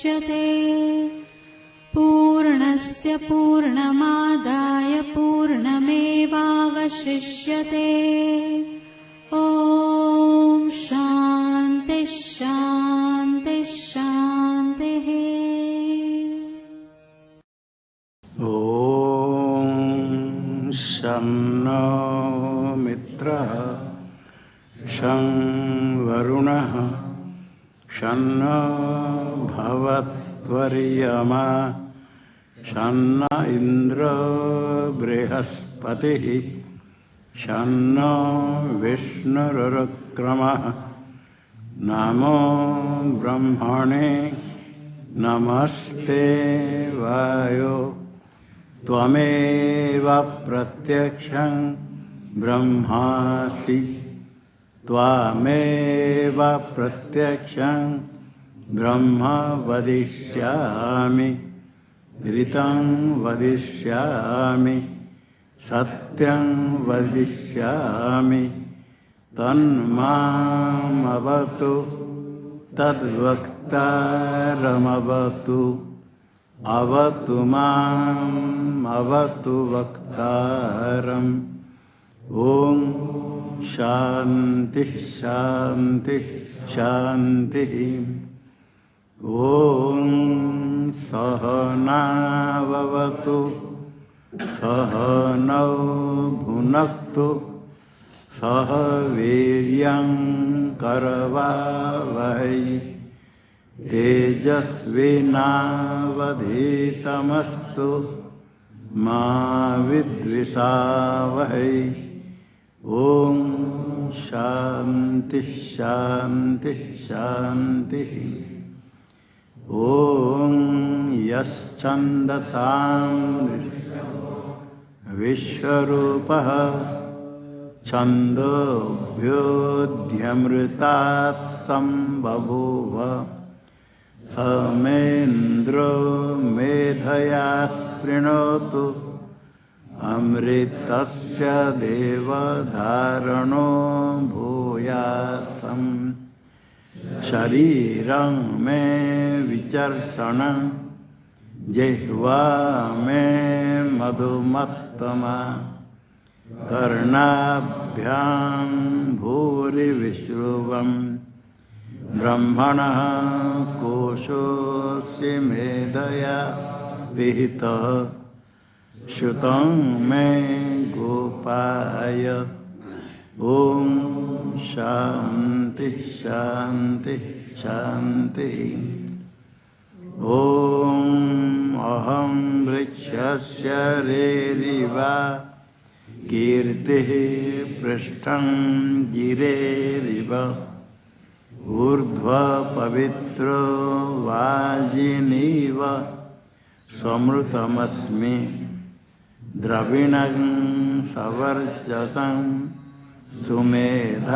मुदच्यते पूर्णस्य पूर्णमादाय पूर्णमेवावशिष्यते। ॐ शान्ति शान्ति शान्तिः। ॐ शन्नो मित्रः शं वरुणः शन्नो भवत्वर्यमा शन्न इन्द्रो बृहस्पतिः शन्नो विष्णुरुक्रमः। नमो ब्रह्मणे नमस्ते वायो त्वमेव प्रत्यक्षं ब्रह्मासि त्वमेव प्रत्यक्षं ब्रह्म वदिष्यामि ऋतं वदिष्यामि सत्यं वदिष्यामि तन्मामवतु तद्वक्तारमवतु अवतु माम् अवतु वक्तारम्। ॐ शान्ति शान्ति शान्तिः। ॐ सहनाववतु सहनौ भुनक्तु सह वीर्यं करवावहै तेजस्विनावधीतमस्तु मा विद्विषावहै। ॐ शान्ति शान्ति शान्तिः। ॐ यश्छन्दसां विश्वरूपः छन्दोभ्योऽध्यमृतात् सम्बभूव समेन्द्रो मेधया स्पृणोतु अमृतस्य देवधारणो भूयासम्। शरीरं मे विचर्षणं जिह्वा मे मधुमत्तमा कर्णाभ्यां भूरिविश्रुवम् ब्रह्मणः कोशोऽस्य मेधया विहितः श्रुतं मे गोपाय। ॐ शान्ति शान्ति शान्तिः। ॐ अहं वृक्षस्य रेरिवा कीर्तिः पृष्ठं गिरेरिव ऊर्ध्वपवित्रो वाजिनीव समृतमस्मि द्रविणं सवर्चसं सुमेधामृतोक्षितः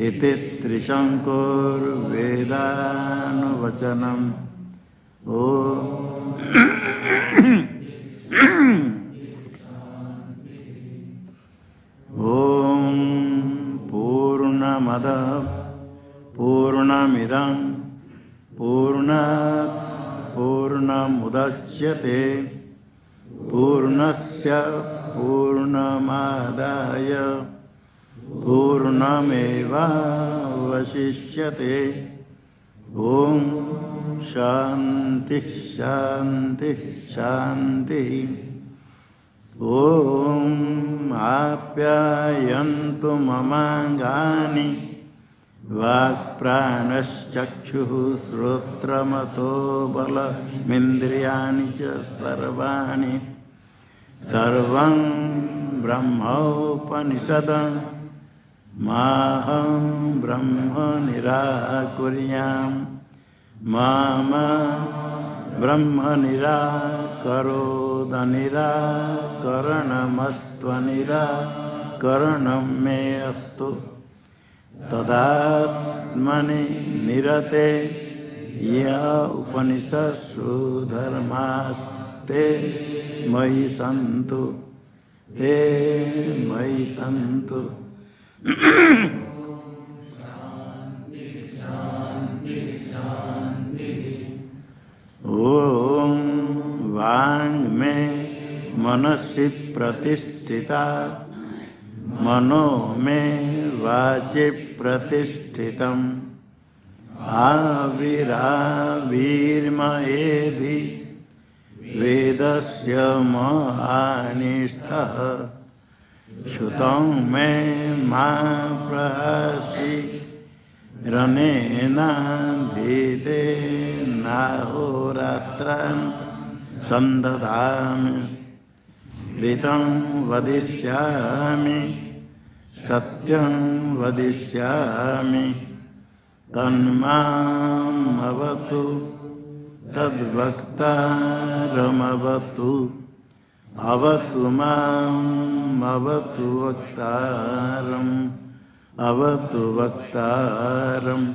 इति त्रिशङ्कुर्वेदानुवचनम्। ॐ पूर्णमदः पूर्णमिदं पूर्णात् पूर्णमुदच्यते पूर्णस्य पूर्णमादाय पूर्णमेवावशिष्यते। ॐ शान्ति शान्ति शान्तिः। ॐ आप्यायन्तु ममाङ्गानि वाक्प्राणश्चक्षुः श्रोत्रमतो बलमिन्द्रियाणि च सर्वाणि सर्वं ब्रह्मोपनिषदं माहं ब्रह्म निराकुर्यां मा ब्रह्म निराकरणमस्त्वनिराकरणं मे अस्तु तदात्मनि निरते य उपनिषत्सु धर्मास्ते मयि सन्तु ते मयि सन्तु। मनसि प्रतिष्ठिता मनो मे वाचि प्रतिष्ठितम् आविराविर्मयेधि वेदस्य महानिष्ठः श्रुतं मे मा प्रहसि रनेनाधीतेनाहोरात्रान् सन्दधामि ऋतं वदिष्यामि सत्यं वदिष्यामि तन्मामवतु तद्वक्तारमवतु अवतु माम् अवतु वक्तारम् अवतु वक्तारम्।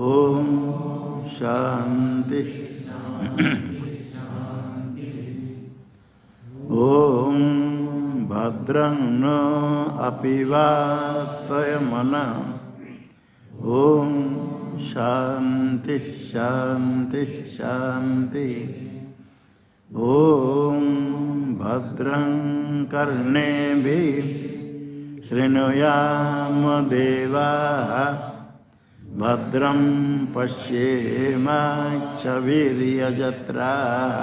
ओम शांति। ओम भद्रं न अपि वातयमना। ओम शांति शांति शांति। ओम भद्रं कर्णेभिः शृणुयाम देवाः भद्रं पश्येमाक्षभिर्यजत्राः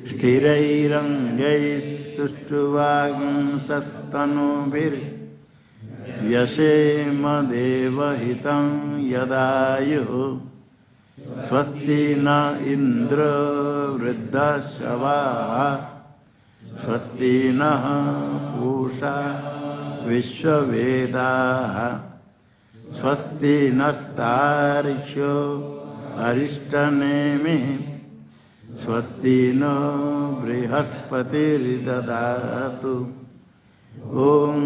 स्थिरैरङ्गैस्तुष्टुवागुंसस्तनूभिर्व्यसेम देवहितं यदायुः स्वस्ति न इंद्र वृद्धश्रवाः स्वस्ति नः पूषा विश्ववेदाः स्वस्ति नस्तार्क्ष्यो अरिष्टनेमिः स्वस्ति नो बृहस्पतिर्ददातु। ओम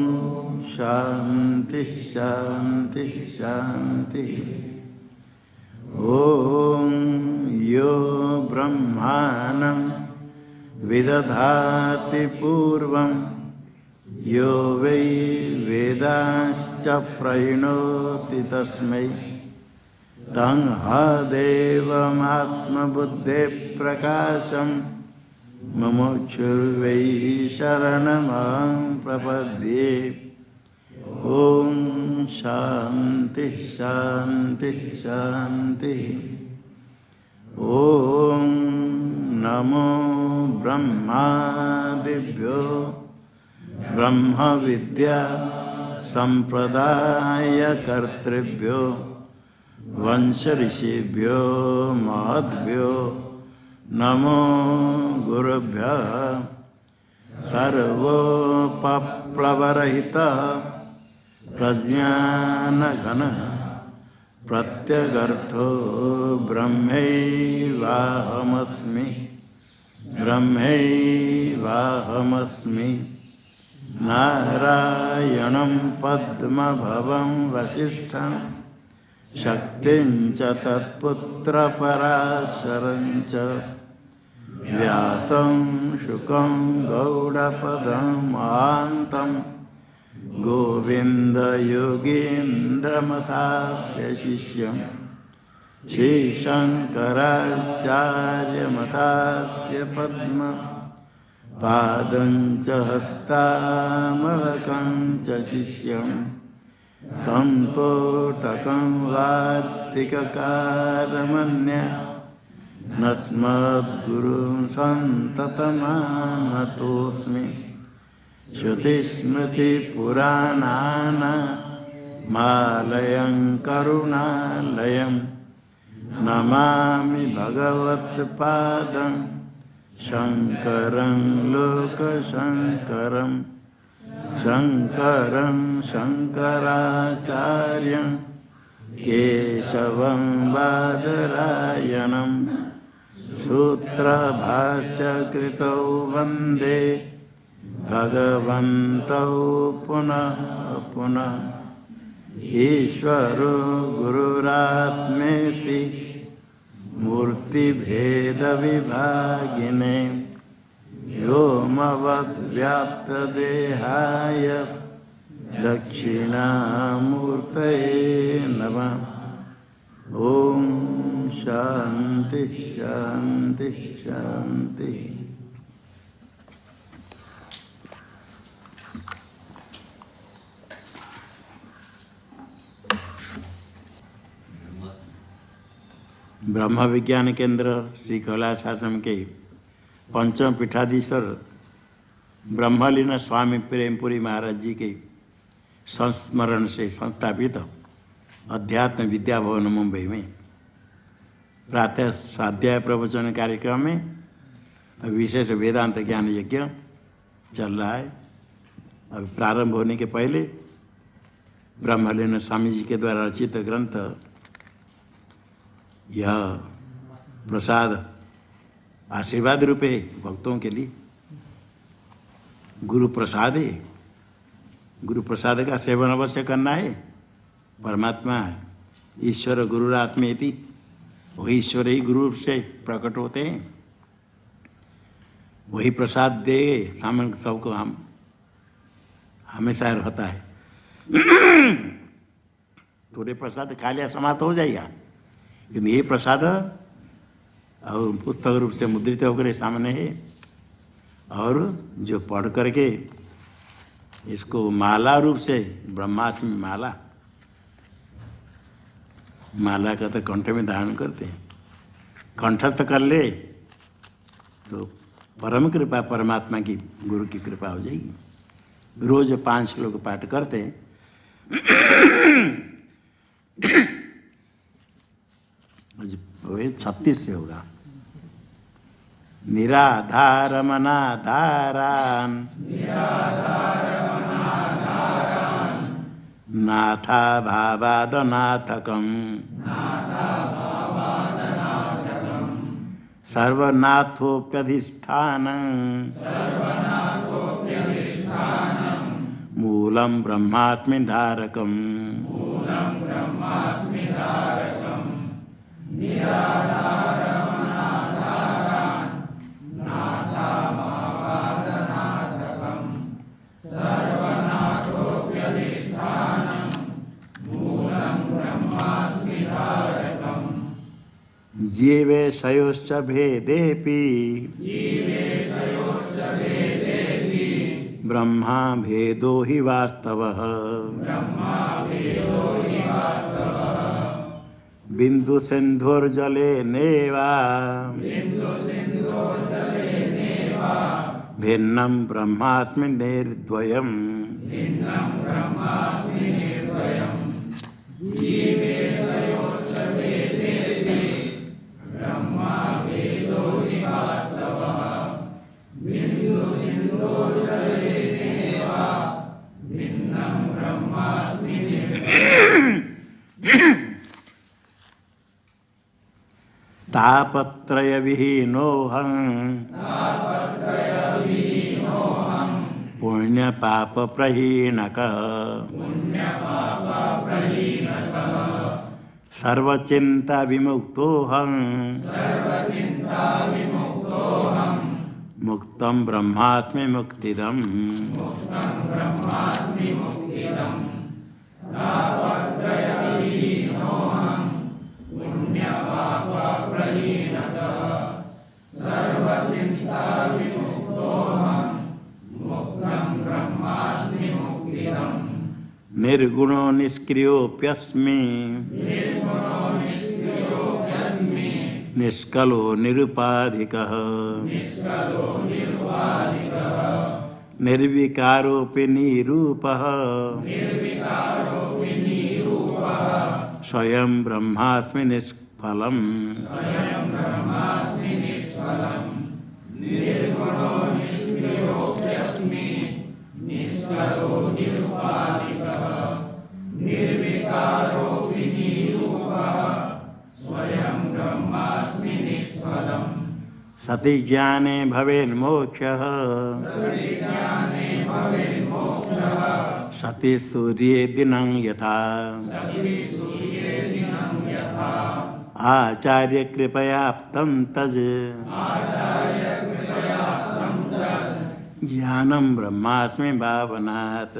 शांति शांति शांति। ओम यो ब्रह्माणं विदधाति पूर्वं यो वै वेदांश्च प्रणोति तस्मै तं देवमात्मबुद्धेः प्रकाशं मुमुक्षुर्वै शरणमहं प्रपद्ये। ओम शांति शांति शांति। ओम नमो ब्रह्मादिभ्यो ब्रह्म विद्या संप्रदाय कर्तृभ्यो वंश ऋषिभ्यो महद्भ्यो नमो गुरुभ्यः। सर्वोपप्लवरहितः प्रज्ञानघन प्रत्यगर्थो ब्रह्मैवाहमस्मि ब्रह्मैवाहमस्मि। नारायणं पद्मभवं वसिष्ठं शक्तिं च तत्पुत्रपराशरं च व्यासं शुकं गौडपदं महान्तं गोविन्दयोगीन्द्रमथास्य शिष्यं श्रीशङ्कराचार्यमथास्य पद्म पादं च हस्तामलकं च शिष्यं तं तोटकं वार्तिककारमन्य नस्मद्गुरुं सन्ततमानतोऽस्मि। श्रुतिस्मृतिपुराणानामालयं करुणालयं नमामि भगवत्पादं शङ्करं लोकशङ्करं शङ्करं शङ्कराचार्यं केशवं बादरायणं सूत्रभाष्यकृतौ वन्दे भगवन्तौ पुनः पुनः। ईश्वरो गुरुरात्मेति मूर्तिभेदविभागिने व्योमवद्व्याप्तदेहाय दक्षिणामूर्तये नमः। ओम शांति शांति शांति। ब्रह्म विज्ञान केंद्र श्री कैलाश आश्रम के पंचम पीठाधीश्वर ब्रह्मलीन स्वामी प्रेमपुरी महाराज जी के संस्मरण से संस्थापित अध्यात्म विद्या भवन मुंबई में प्रातः स्वाध्याय प्रवचन कार्यक्रम में विशेष वेदांत ज्ञान यज्ञ चल रहा है। अब प्रारंभ होने के पहले ब्रह्मलीन स्वामी जी के द्वारा रचित ग्रंथ यह प्रसाद आशीर्वाद रूपे भक्तों के लिए गुरु प्रसाद है। गुरु प्रसाद का सेवन अवश्य करना है। परमात्मा ईश्वर गुरुरात्मेति, वही ईश्वर ही गुरु से प्रकट होते हैं, वही प्रसाद दे सामने सबको हम हमेशा रहता है। थोड़े प्रसाद खा लिया समाप्त हो जाएगा, लेकिन ये प्रसाद और पुस्तक रूप से मुद्रित होकर सामने है, और जो पढ़ करके इसको माला रूप से ब्रह्माष्टमी माला माला का तो कंठ में धारण करते हैं, कंठस्थ कर ले तो परम कृपा परमात्मा की गुरु की कृपा हो जाएगी। रोज 5 श्लोक पाठ करते हैं। 36 से होगा। निराधारमनाधारान् नाथा भावादनाथकम् सर्वनाथोप्यधिष्ठानं मूलं ब्रह्मास्मि धारकम्। जीवेशयोश्च भेदेऽपि ब्रह्मा भेदो हि वास्तवः। बिंदु सिंधुर्जलेनेव भिन्नं ब्रह्मास्मि निर्द्वयम्। तापत्रय विहीनोऽहं पुण्य पाप प्रहीनकः। सर्वचिंता विमुक्तोऽहं मुक्तं ब्रह्मास्मि मुक्तिदम्। निर्गुणो निष्क्रियोऽप्यस्मि निष्कलो निरुपाधिकः। निर्विकारोऽपि निरूपः स्वयं ब्रह्मास्मि निष्फलम्। सति ज्ञाने भवेन्मोक्षः सति सूर्ये दिनं यथा। आचार्य कृपयाप्तं तज ज्ञानं ब्रह्मास्मि भावनात्।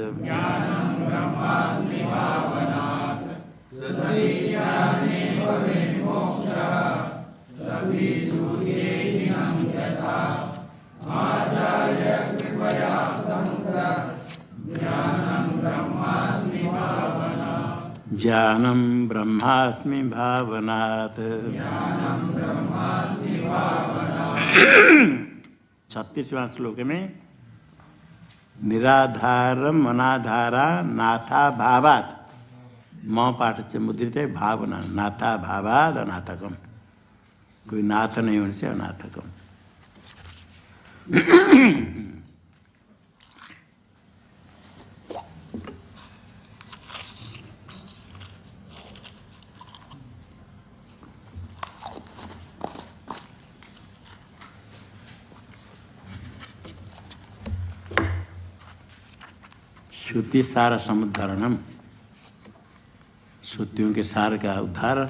ज्ञानं ब्रह्मास्मि भावनात् 36वां श्लोक में निराधारम अनाधारा नाथा भावात् म पाठ से मुद्रित है भावना नाथा भावाद अनाथकम कोई नाथ नहीं होने से अनाथकम। श्रुति सार समुद्धरणम श्रुतियों के सार का उद्धार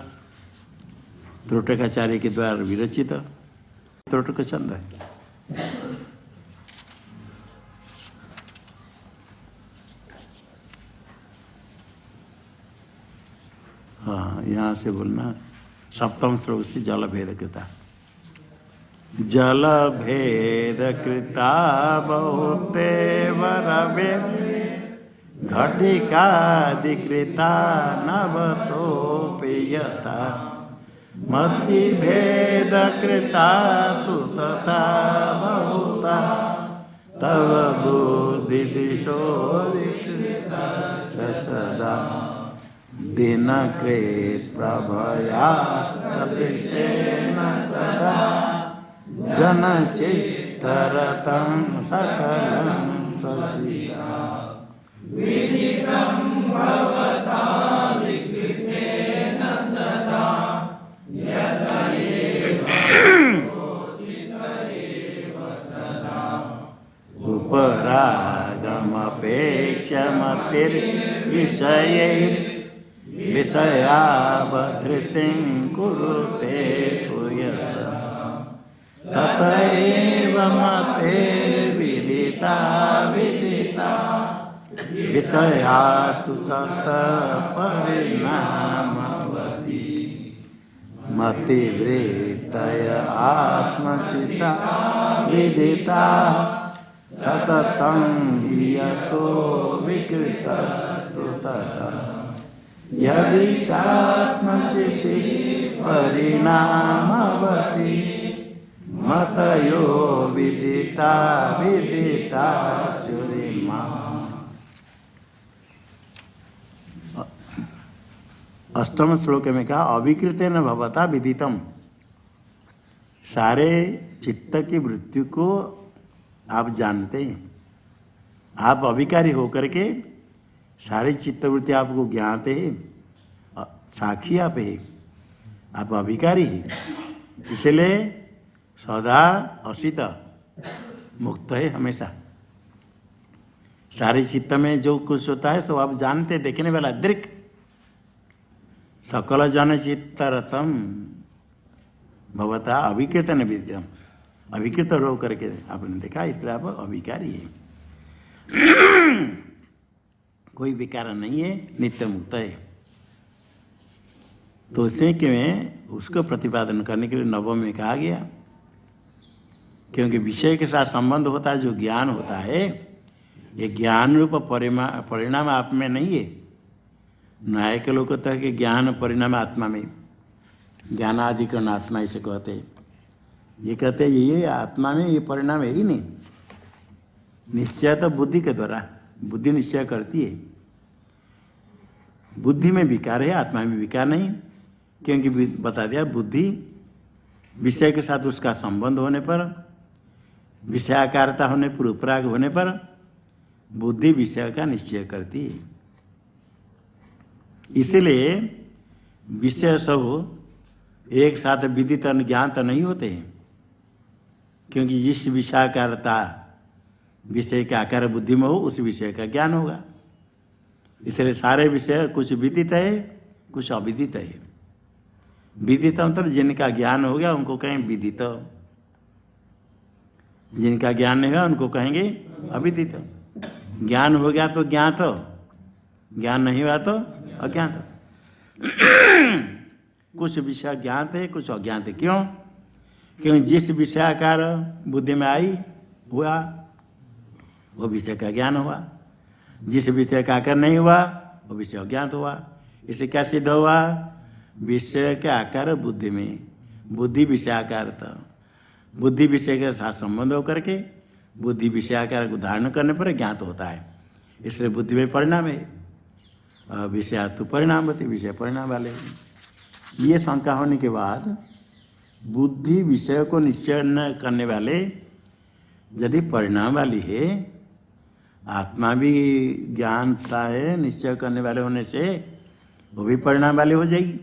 त्रोटकाचार्य के द्वारा विरचित त्रोटक छंद है। हाँ यहाँ से बोलना 7वें श्लोक से जल भेद कृता जल भेद कृता बहुते वरवे घटिकादिकृता नवसोपेयता मति भेद कृता तु तथा बहुता तव बुद्धि दिशो सदा दिनकृत प्रभया सदृशेन सदा जनचित्तरतं सकलं सचिदा विदितं भवता विकृतेन सदा यत एव सदा उपरागमपेक्षमतिर्विषये विषयावधृतिं कुरुते पूयत तत एव मते विदिता विदिता विषया तु तत् परिणामवती मतिवृत्तय आत्मचिता विदिता सततं हि यतो विकृतस्तु ततः यदि चात्मचिति परिणामवती मतयो विदिता विदिता सुरिमा। अष्टम श्लोक में कहा अविकृत न भवता विदितम सारे चित्त की मृत्यु को आप जानते हैं। आप अविकारी होकर के सारी चित्तवृत्ति आपको ज्ञाते हैं साक्षी आप है आप अविकारी है इसलिए सदा असित मुक्त है हमेशा सारे चित्त में जो कुछ होता है सब आप जानते देखने वाला दृक् सकल जन चित्तरतम भवता अविकृत न विद्यम अविकृत रो करके आपने देखा इसलिए आप अविकारी है कोई विकार नहीं है नित्य मुक्त है। तो उसे क्यों उसको प्रतिपादन करने के लिए नवम में कहा गया क्योंकि विषय के साथ संबंध होता है जो ज्ञान होता है ये ज्ञान रूप परिणाम आप में नहीं है। न्याय के लोग कहते हैं कि ज्ञान परिणाम आत्मा में ज्ञानाधिकरण आत्मा इसे कहते हैं ये कहते हैं ये आत्मा में ये परिणाम है ही नहीं निश्चय तो बुद्धि के द्वारा बुद्धि निश्चय करती है बुद्धि में विकार है आत्मा में विकार नहीं क्योंकि बता दिया बुद्धि विषय के साथ उसका संबंध होने पर विषयाकारता होने पर उपराग होने पर बुद्धि विषय का निश्चय करती है इसलिए विषय सब एक साथ विदित ज्ञान तो नहीं होते हैं क्योंकि जिस विषयाकारता विषय का आकार बुद्धि में हो उस विषय का ज्ञान होगा इसलिए सारे विषय कुछ विदित है कुछ अविदित है। विदित अंतर जिनका ज्ञान हो गया उनको कहें विदित जिनका ज्ञान नहीं हुआ उनको कहेंगे अविदित। ज्ञान हो गया तो ज्ञात ज्ञान नहीं हुआ तो अज्ञात। कुछ विषय ज्ञात है कुछ अज्ञात है क्यों क्योंकि जिस विषयाकार बुद्धि में आई हुआ वो विषय का ज्ञान हुआ जिस विषय का आकार नहीं हुआ वो विषय अज्ञात हुआ इसे क्या सिद्ध हुआ? विषय के आकार बुद्धि में, बुद्धि विषय आकार था, बुद्धि विषय के साथ संबंध होकर के बुद्धि विषय आकार को धारण करने पर ज्ञात होता है, इसलिए बुद्धि में परिणाम है। विषय तो परिणाम होते, विषय परिणाम वाले। ये शंका होने के बाद बुद्धि विषय को निश्चय न करने वाले यदि परिणाम वाली है, आत्मा भी ज्ञानता है निश्चय करने वाले होने से वो भी परिणाम वाली हो जाएगी।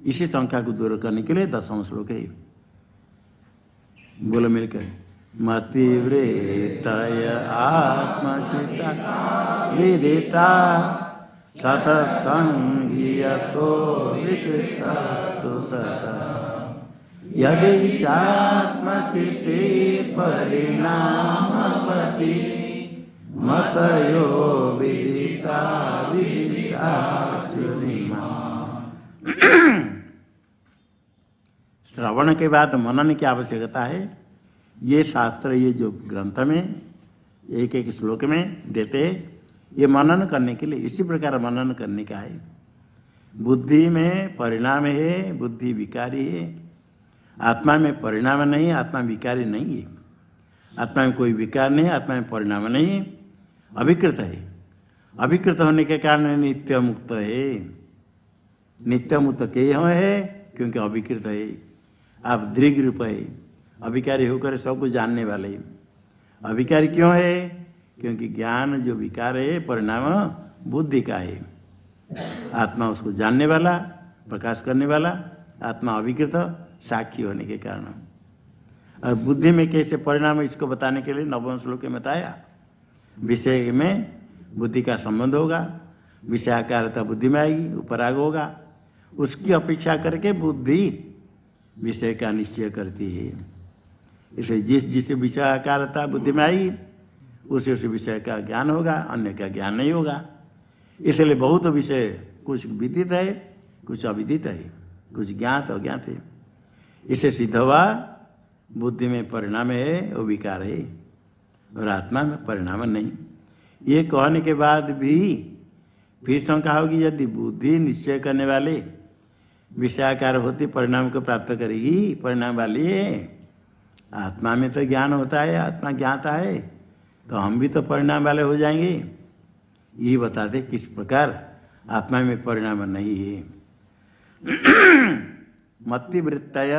इसी शंका को दूर करने के लिए 10वां श्लोक है। बोलो मिलकर, मतिवृत्तय आत्मचिता विदिता सततं यतो विकृता तथा यदि चात्मचित्ते परिणामवति मतयो विदिता विदिता सुरिमा। श्रवण के बाद मनन की आवश्यकता है। ये शास्त्र, ये जो ग्रंथ में एक एक श्लोक में देते, ये मनन करने के लिए, इसी प्रकार मनन करने का है। बुद्धि में परिणाम है, बुद्धि विकारी है, आत्मा में परिणाम नहीं, आत्मा विकारी नहीं है। आत्मा में कोई विकार नहीं, आत्मा में परिणाम नहीं है, अभिकृत है। अभिकृत होने के कारण नित्य मुक्त है। नित्य मुक्त क्यों है? क्योंकि अभिकृत है। आप दृग रूप है, अभिकारी होकर सब कुछ जानने वाले। अभिकारी क्यों है? क्योंकि ज्ञान जो विकार है परिणाम बुद्धि का है। आत्मा उसको जानने वाला, प्रकाश करने वाला, आत्मा अभिकृत साक्षी होने के कारण। और बुद्धि में कैसे परिणाम, इसको बताने के लिए 9वें श्लोक में बताया। विषय में बुद्धि का संबंध होगा, विषयाकारता बुद्धि में आएगी, उपराग होगा, उसकी अपेक्षा करके बुद्धि विषय का निश्चय करती है। इसलिए जिस विषयाकारता बुद्धि में आएगी उसे उस विषय का ज्ञान होगा, अन्य का ज्ञान नहीं होगा। इसलिए बहुत विषय, कुछ विदित है, कुछ अविदित है, कुछ ज्ञात अज्ञात है। इसे सिद्ध हुआ बुद्धि में परिणाम है, वो विकार है, और आत्मा में परिणाम नहीं। ये कहने के बाद भी फिर शंका होगी, यदि बुद्धि निश्चय करने वाले विषयाकार होती परिणाम को प्राप्त करेगी, परिणाम वाली है, आत्मा में तो ज्ञान होता है, आत्मा ज्ञाता है, तो हम भी तो परिणाम वाले हो जाएंगे। ये बता दे किस प्रकार आत्मा में परिणाम नहीं है। मतिवृत्तय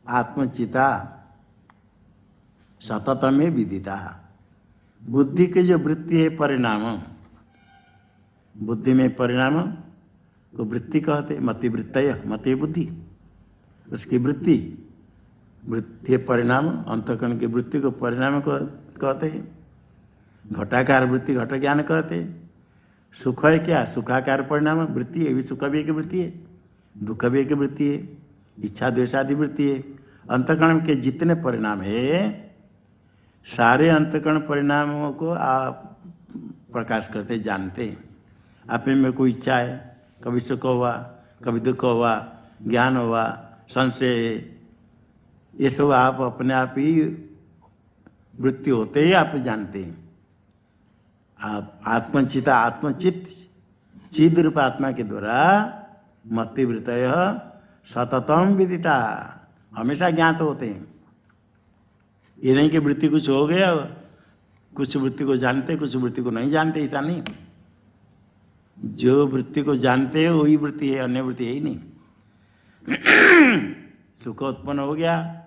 आत्मचिता सततमे विदिता। बुद्धि की जो वृत्ति है परिणाम, बुद्धि में परिणाम को वृत्ति कहते। मतिवृत्तय, मति बुद्धि, उसकी वृत्ति, वृत्ति परिणाम, अंतःकरण की वृत्ति को परिणाम को कहते हैं। घटाकार वृत्ति घट ज्ञान कहते हैं। सुख है क्या? सुखाकार परिणाम वृत्ति है, भी सुख भी एक वृत्ति है, दुख भी एक वृत्ति है, इच्छा द्वेषादि वृत्ति है। अंतःकरण के जितने परिणाम है, सारे अंतःकरण परिणामों को आप प्रकाश करते, जानते। आप में कोई इच्छा है, कभी सुख हुआ, कभी दुख हुआ, ज्ञान हुआ, संशय, ये सब आप अपने आप ही वृत्ति होते ही आप जानते हैं। आप आत्मचिता, आत्मचित चिद रूप आत्मा के द्वारा मतिवृत्तय सततम विदिता, हमेशा ज्ञात होते हैं। ये नहीं कि वृत्ति कुछ हो गया, कुछ वृत्ति को जानते, कुछ वृत्ति को नहीं जानते, ऐसा नहीं। जो वृत्ति को जानते हैं वही वृत्ति है, अन्य वृत्ति है ही नहीं। सुख उत्पन्न हो गया,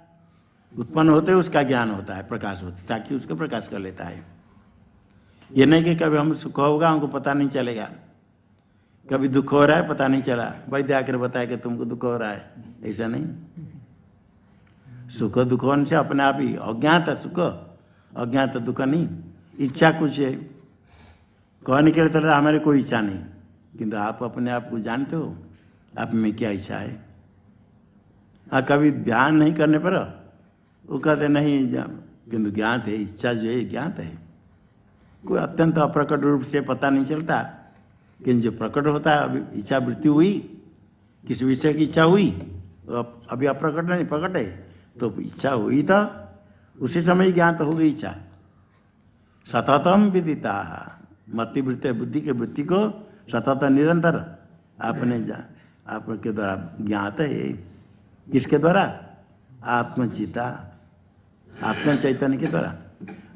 उत्पन्न होते उसका ज्ञान होता है, प्रकाश होता है, साक्षी उसको प्रकाश कर लेता है। ये नहीं कि कभी हम सुख होगा हमको पता नहीं चलेगा, कभी दुख हो रहा है पता नहीं चला, वैद्य आकर बताया कि तुमको दुख हो रहा है, ऐसा नहीं। सुख दुख होने से अपने आप ही अज्ञात सुख, अज्ञात दुख नहीं। इच्छा कुछ है, कहने के लिए तो हमारे कोई इच्छा नहीं, किंतु आप अपने आप को जानते हो आप में क्या इच्छा है। हाँ, कभी ध्यान नहीं करने पर वो कहते नहीं, किंतु ज्ञात है, इच्छा जो है ज्ञात है। कोई अत्यंत अप्रकट रूप से पता नहीं चलता, किंतु जो प्रकट होता है, अभी इच्छा वृत्ति हुई, किस विषय की इच्छा हुई, अभी अप्रकट नहीं प्रकट है, तो इच्छा हुई तो उसी समय ज्ञात हो गई इच्छा। सततम विदिता, मतिवृत्ति बुद्धि के वृत्ति को सतत निरंतर आपने आपके द्वारा ज्ञात है। किसके द्वारा? आत्मचिता, आत्म चैतन्य के द्वारा।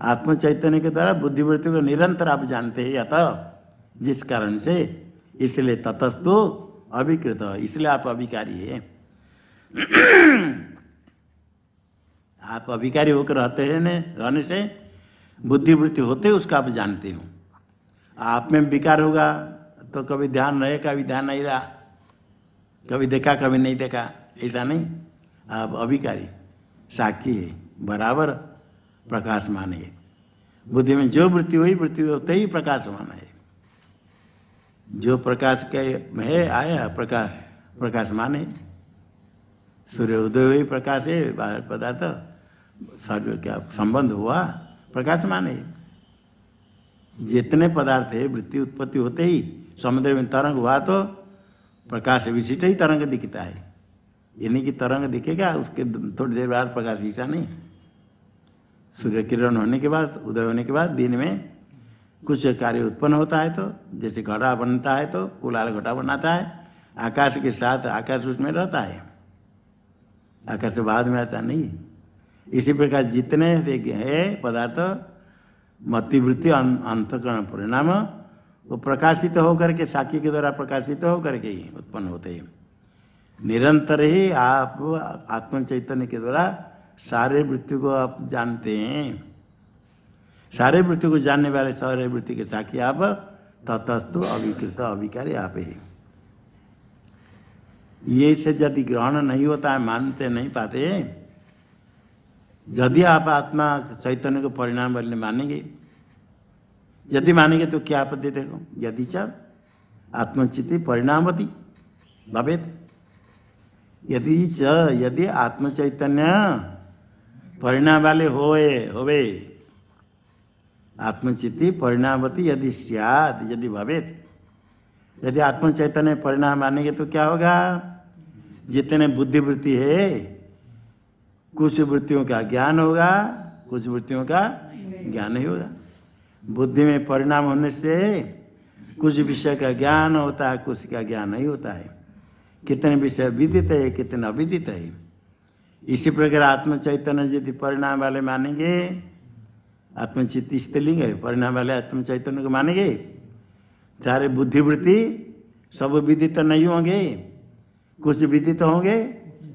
आत्म चैतन्य के द्वारा बुद्धिवृत्ति को निरंतर आप जानते हैं। अतः जिस कारण से, इसलिए ततस्तु अविकृत, इसलिए आप अविकारी है। आप अविकारी होकर रहते हैं, रहने से बुद्धिवृत्ति होते उसका आप जानते हो। आप में विकार होगा तो कभी ध्यान रहे, कभी ध्यान नहीं रहा, कभी देखा कभी नहीं देखा, ऐसा नहीं। आप अविकारी साक्षी है, बराबर प्रकाशमान है। बुद्धि में जो वृत्ति हुई, वृत्ति होते ही प्रकाशमान है। जो प्रकाश के है आया प्रकाशमान है। सूर्य उदय हुई प्रकाश है, पदार्थ सर्व क्या संबंध हुआ प्रकाशमान है। जितने पदार्थ है वृत्ति उत्पत्ति होते ही समुद्र में तरंग हुआ तो प्रकाश विशिष्ट ही तरंग दिखता है। यानी कि तरंग दिखेगा, उसके थोड़ी देर बाद प्रकाश दिखता नहीं। सूर्य किरण होने के बाद, उदय होने के बाद दिन में कुछ कार्य उत्पन्न होता है, तो जैसे घड़ा बनता है तो कुलाल घटा बनाता है, आकाश के साथ आकाश उसमें रहता है, आकाश से बाद में आता नहीं। इसी प्रकार जितने है पदार्थ मतिवृत्ति अंतःकरण परिणाम वो प्रकाशित होकर के साक्षी के द्वारा प्रकाशित होकर के ही उत्पन्न होते हैं। निरंतर ही आप आत्म चैतन्य के द्वारा सारे वृत्ति को आप जानते हैं। सारे वृत्ति को जानने वाले सारे वृत्ति के साक्षी आप ततस्तु अविकृत अविकारी आप है। ये से यदि ग्रहण नहीं होता है, मानते नहीं पाते, यदि आप आत्मा चैतन्य को परिणाम वाले मानेंगे, यदि मानेंगे तो क्या आपत्ति? देखो, यदि च आत्मचिति परिणामवती भवेत, यदि आत्म चैतन्य परिणाम वाले होवे, आत्मचिति परिणामवती यदि स्यात्, यदि भवेत, यदि आत्म चैतन्य परिणाम मानेंगे तो क्या होगा? जितने बुद्धिवृत्ति है, कुछ वृत्तियों का ज्ञान होगा, कुछ वृत्तियों का ज्ञान नहीं होगा। बुद्धि में परिणाम होने से कुछ विषय का ज्ञान होता है, कुछ का ज्ञान नहीं होता है। कितने विषय विदित है, कितने अविदित है। इसी प्रकार आत्म चैतन्य यदि परिणाम वाले मानेंगे, आत्मचित्त स्त्रीलिंग है, परिणाम वाले आत्म चैतन्य को मानेंगे, सारे बुद्धिवृत्ति सब विदित नहीं होंगे, कुछ विदित होंगे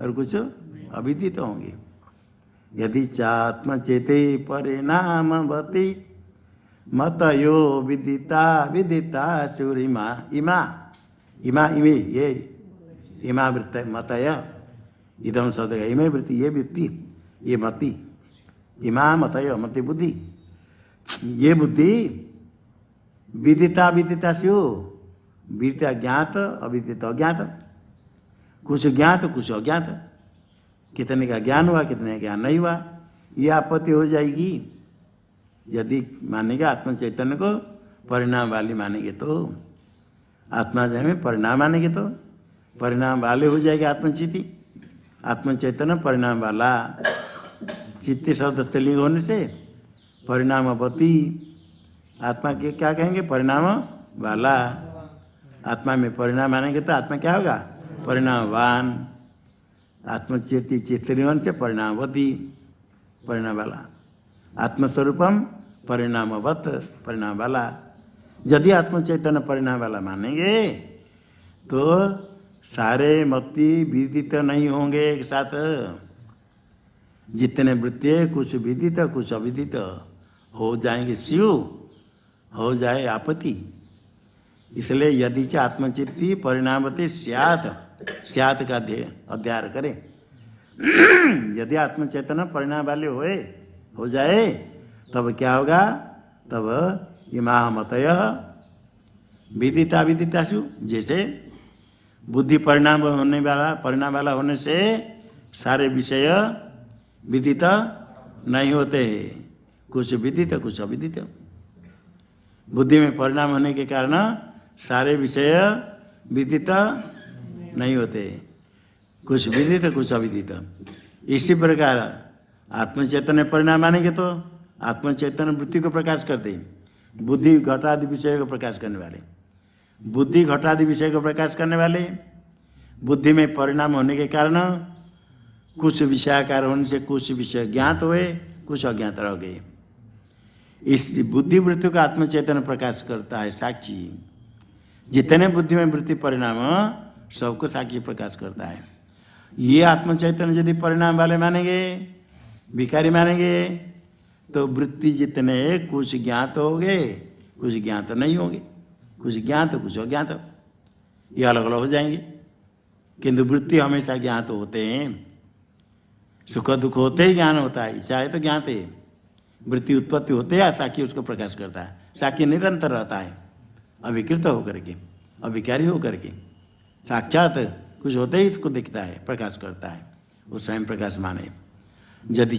और कुछ अविदित होंगे। यदि चात्म चेते परिणामवती मतयो विदिता विदिता सूरिमा इमा इमा इमे ये इमा वृत्त मतय इदम शब्द का इमे वृत्ति, ये वृत्ति, ये मति, इमा मतय मति बुद्धि, ये बुद्धि विदिता विदिता स्यु, विदिता ज्ञात अविदित अज्ञात, कुछ ज्ञात कुछ अज्ञात, कितने का ज्ञान हुआ कितने का ज्ञान नहीं हुआ, ये आपत्ति हो जाएगी। यदि मानेगा आत्म चैतन्य को परिणाम वाली मानेंगे तो, आत्मा में परिणाम मानेंगे तो परिणाम वाले हो जाएगा आत्मचिति। आत्म चैतन्य परिणाम वाला, चित्त शब्द स्त्रीलिंग होने से परिणामवती, आत्मा के क्या कहेंगे? परिणाम वाला। आत्मा में परिणाम मानेंगे तो आत्मा क्या होगा? परिणामवान। आत्मचेती चित्तलिंग से परिणामवती, परिणाम वाला। आत्मस्वरूपम परिणामवत, परिणाम वाला। यदि आत्म चैतन्य परिणाम वाला मानेंगे तो सारे मति विदित नहीं होंगे एक साथ। जितने वृत्ति कुछ विदित कुछ अविदित हो जाएंगे, शिव हो जाए आपत्ति। इसलिए यदि च आत्मचित्ती परिणामवती स्यात्, स्यात् का अध्याय करें। यदि आत्म चैतन्य परिणाम वाले हो जाए तब क्या होगा? तब इमा मतय विदिता विदितासु, जैसे बुद्धि परिणाम वाला होने से सारे विषय विदित नहीं होते, कुछ विदित कुछ अविदित। बुद्धि में परिणाम होने के कारण सारे विषय विदित नहीं होते, कुछ विदित कुछ अविदित। इसी प्रकार आत्मचैतन्य परिणाम मानेंगे तो आत्मचैतन्य वृत्ति को प्रकाश करते, बुद्धि घटादि विषय को प्रकाश करने वाले। बुद्धि घटादि विषय को प्रकाश करने वाले, बुद्धि में परिणाम होने के कारण कुछ विषयाकार होने से कुछ विषय ज्ञात हुए, कुछ अज्ञात रह गए। इस बुद्धिवृत्ति को आत्मचैतन्य प्रकाश करता है, साक्षी। जितने बुद्धि में वृत्ति परिणाम सबको साक्षी प्रकाश करता है। ये आत्मचैतन्य यदि परिणाम वाले मानेंगे, विकारी मानेंगे, तो वृत्ति जितने कुछ ज्ञात होंगे, कुछ ज्ञात नहीं होंगे, कुछ ज्ञात कुछ अज्ञात, ये अलग अलग हो जाएंगे। किंतु वृत्ति हमेशा ज्ञात होते हैं। सुख दुख होते ही ज्ञान होता है, इच्छा है तो ज्ञात है। वृत्ति उत्पत्ति होते हैं, साक्षी उसको प्रकाश करता है। साक्षी निरंतर रहता है, अविकृत होकर के, अविकारी होकर के। साक्षात कुछ होते ही इसको दिखता है, प्रकाश करता है, वो स्वयं प्रकाश माने। यदि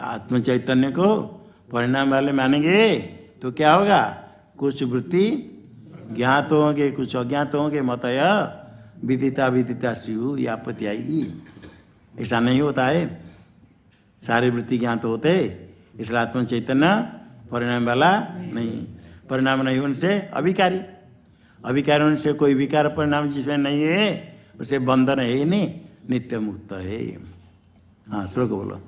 आत्म चैतन्य को परिणाम वाले मानेंगे तो क्या होगा? कुछ वृत्ति ज्ञात होंगे, कुछ अज्ञात होंगे। मतय विदिता विदिता स्यु, ये आपत्ति आएगी। ऐसा नहीं होता है, सारे वृत्ति ज्ञात होते, इसलिए आत्म चैतन्य परिणाम वाला नहीं। परिणाम नहीं होने से अविकारी, अविकारी होने से कोई विकार परिणाम जिसमें नहीं है उसे बंधन है ही नहीं, नित्य मुक्त है। हाँ, श्लोक बोलो।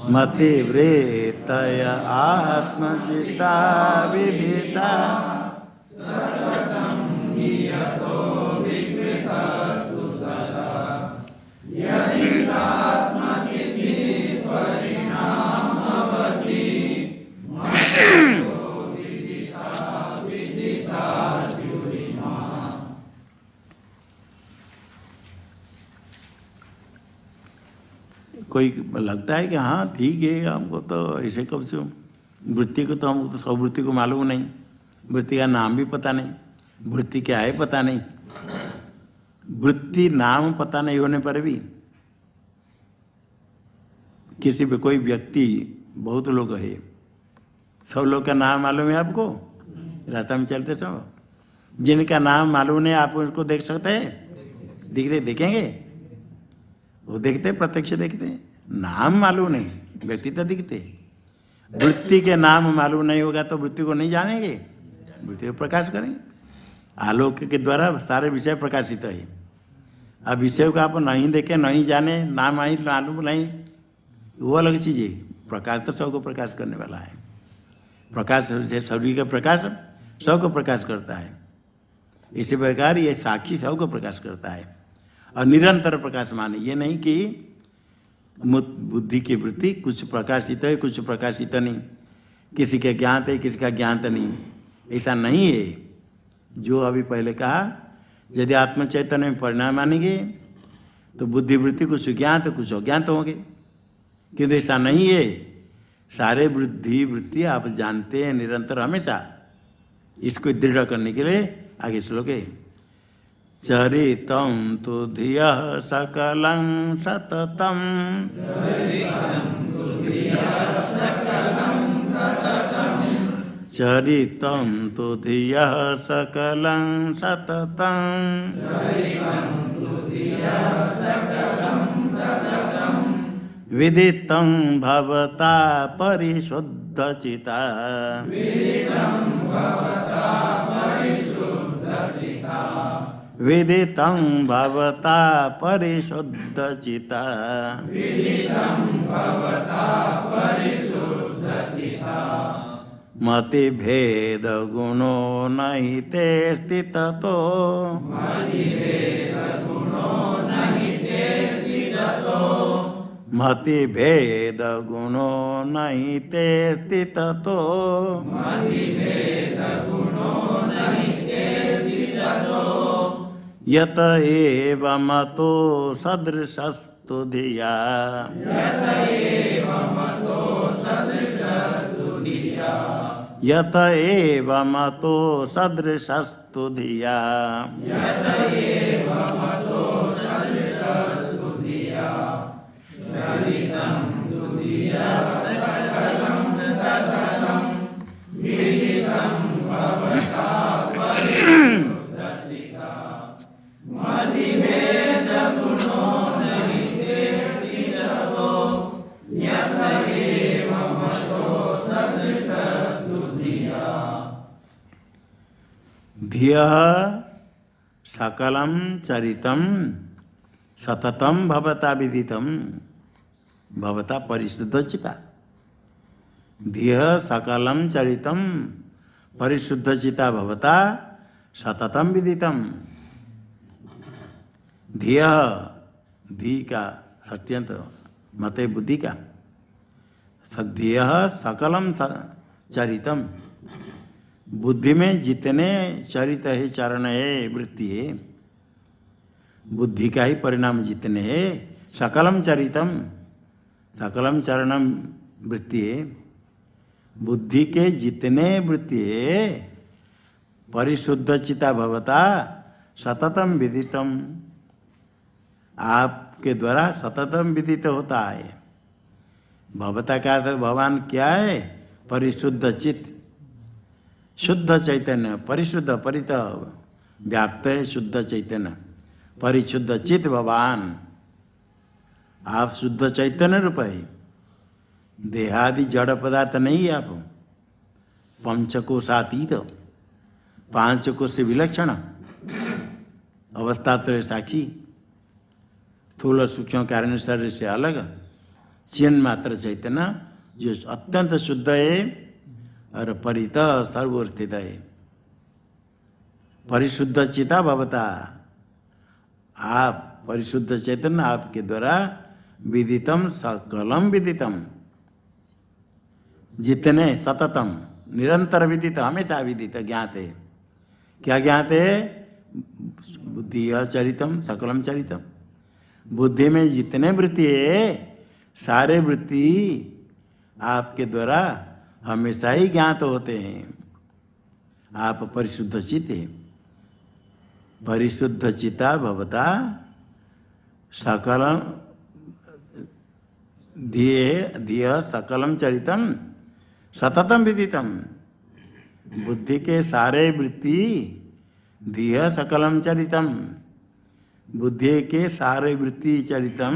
मति वृत्तय आत्मचित्ता विदिता कोई लगता है कि हाँ ठीक है, हमको तो ऐसे कब से वृत्ति को, तो हमको तो सब वृत्ति को मालूम नहीं, वृत्ति का नाम भी पता नहीं, वृत्ति क्या है पता नहीं। वृत्ति नाम पता नहीं होने पर भी किसी भी कोई व्यक्ति, बहुत लोग है, सब लोग का नाम मालूम है आपको? रास्ता में चलते सब जिनका नाम मालूम है आप उसको देख सकते हैं? दिखते देखेंगे? वो देखते, प्रत्यक्ष देखते। नाम मालूम नहीं, व्यक्ति तो दिखते। वृत्ति के नाम मालूम नहीं होगा तो वृत्ति को नहीं जानेंगे, वृत्ति को प्रकाश करेंगे। आलोक के द्वारा सारे विषय प्रकाशित है। अब विषय को आप नहीं देखे, नहीं जाने, नाम आई मालूम नहीं, वो अलग चीज़ है। प्रकाश तो सबको प्रकाश करने वाला है। प्रकाश से सभी का प्रकाश सबको प्रकाश करता है। इसी प्रकार ये साक्षी सबको प्रकाश करता है और निरंतर प्रकाश माने। ये नहीं कि बुद्धि की वृत्ति कुछ प्रकाशित है, कुछ प्रकाशित नहीं, किसी के ज्ञात है, किसी का ज्ञात नहीं, ऐसा नहीं है। जो अभी पहले कहा, यदि आत्म चैतन्य में परिणाम मानेंगे तो बुद्धिवृत्ति कुछ ज्ञात कुछ अज्ञात होंगे, किंतु ऐसा नहीं है। सारे बुद्धि वृत्ति आप जानते हैं निरंतर हमेशा। इसको दृढ़ करने के लिए आगे श्लोक है। चरितं तु धियः सकलं सततं, चरितं तु धियः सकलं सततं, विदितं भवता परिशुद्धचिता, विदितं भवता परिशुद्धचिता, मतिभेद गुणो नहि ते स्थिततो, मतिभेद गुणो नहि ते स्थिततो, यत एव मतो सदृशस्तु धिया, यत एव मतो सदृशस्तु धिया, धियः सकलम चरितम सततम भवता विदितम भवता परिशुद्ध चिता। धिय सकलम चरितम परिशुद्ध चिता भवता सततम विदितम। धिय धी का सत्यंत मते बुद्धि का धिय सकलम चरितम बुद्धि में जितने चरित है चरण है वृत्ति है बुद्धि का ही परिणाम जितने है सकलम चरितम सकलम चरणम वृत्ति है बुद्धि के जितने वृत्ति है परिशुद्ध चिता भवता सततम विदितम आपके द्वारा सततम विदित होता है। भवता का अर्थ भगवान क्या है परिशुद्ध चित्त शुद्ध चैतन्य परिशुद्ध परित व्याप्त है शुद्ध चैतन्य परिशुद्ध चित्त भगवान आप शुद्ध चैतन्य रूप है देहादि जड़ पदार्थ नहीं है आप पंचकोशातीत पांच कोश से विलक्षण अवस्थात्रय साक्षी स्थूल सूक्ष्म कारण शरीर से अलग चिन्ह मात्र चैतन्य जो अत्यंत शुद्ध है और परित सर्व स्थित है परिशुद्ध चिता भवता आप परिशुद्ध चैतन्य आपके द्वारा विदितम सकलम विदितम जितने सततम निरंतर विदित हमेशा विदित ज्ञात है। क्या ज्ञात है बुद्धि चरितम सकलम चरितम बुद्धि में जितने वृत्ति है सारे वृत्ति आपके द्वारा हमेशा ही ज्ञात होते हैं। आप परिशुद्ध चित्त है परिशुद्ध चिता भवता सकलम धिय सकलम चरितम सततम विदितम बुद्धि के सारे वृत्ति धिय सकलम चरितम बुद्धि के सारे वृत्ति चरितम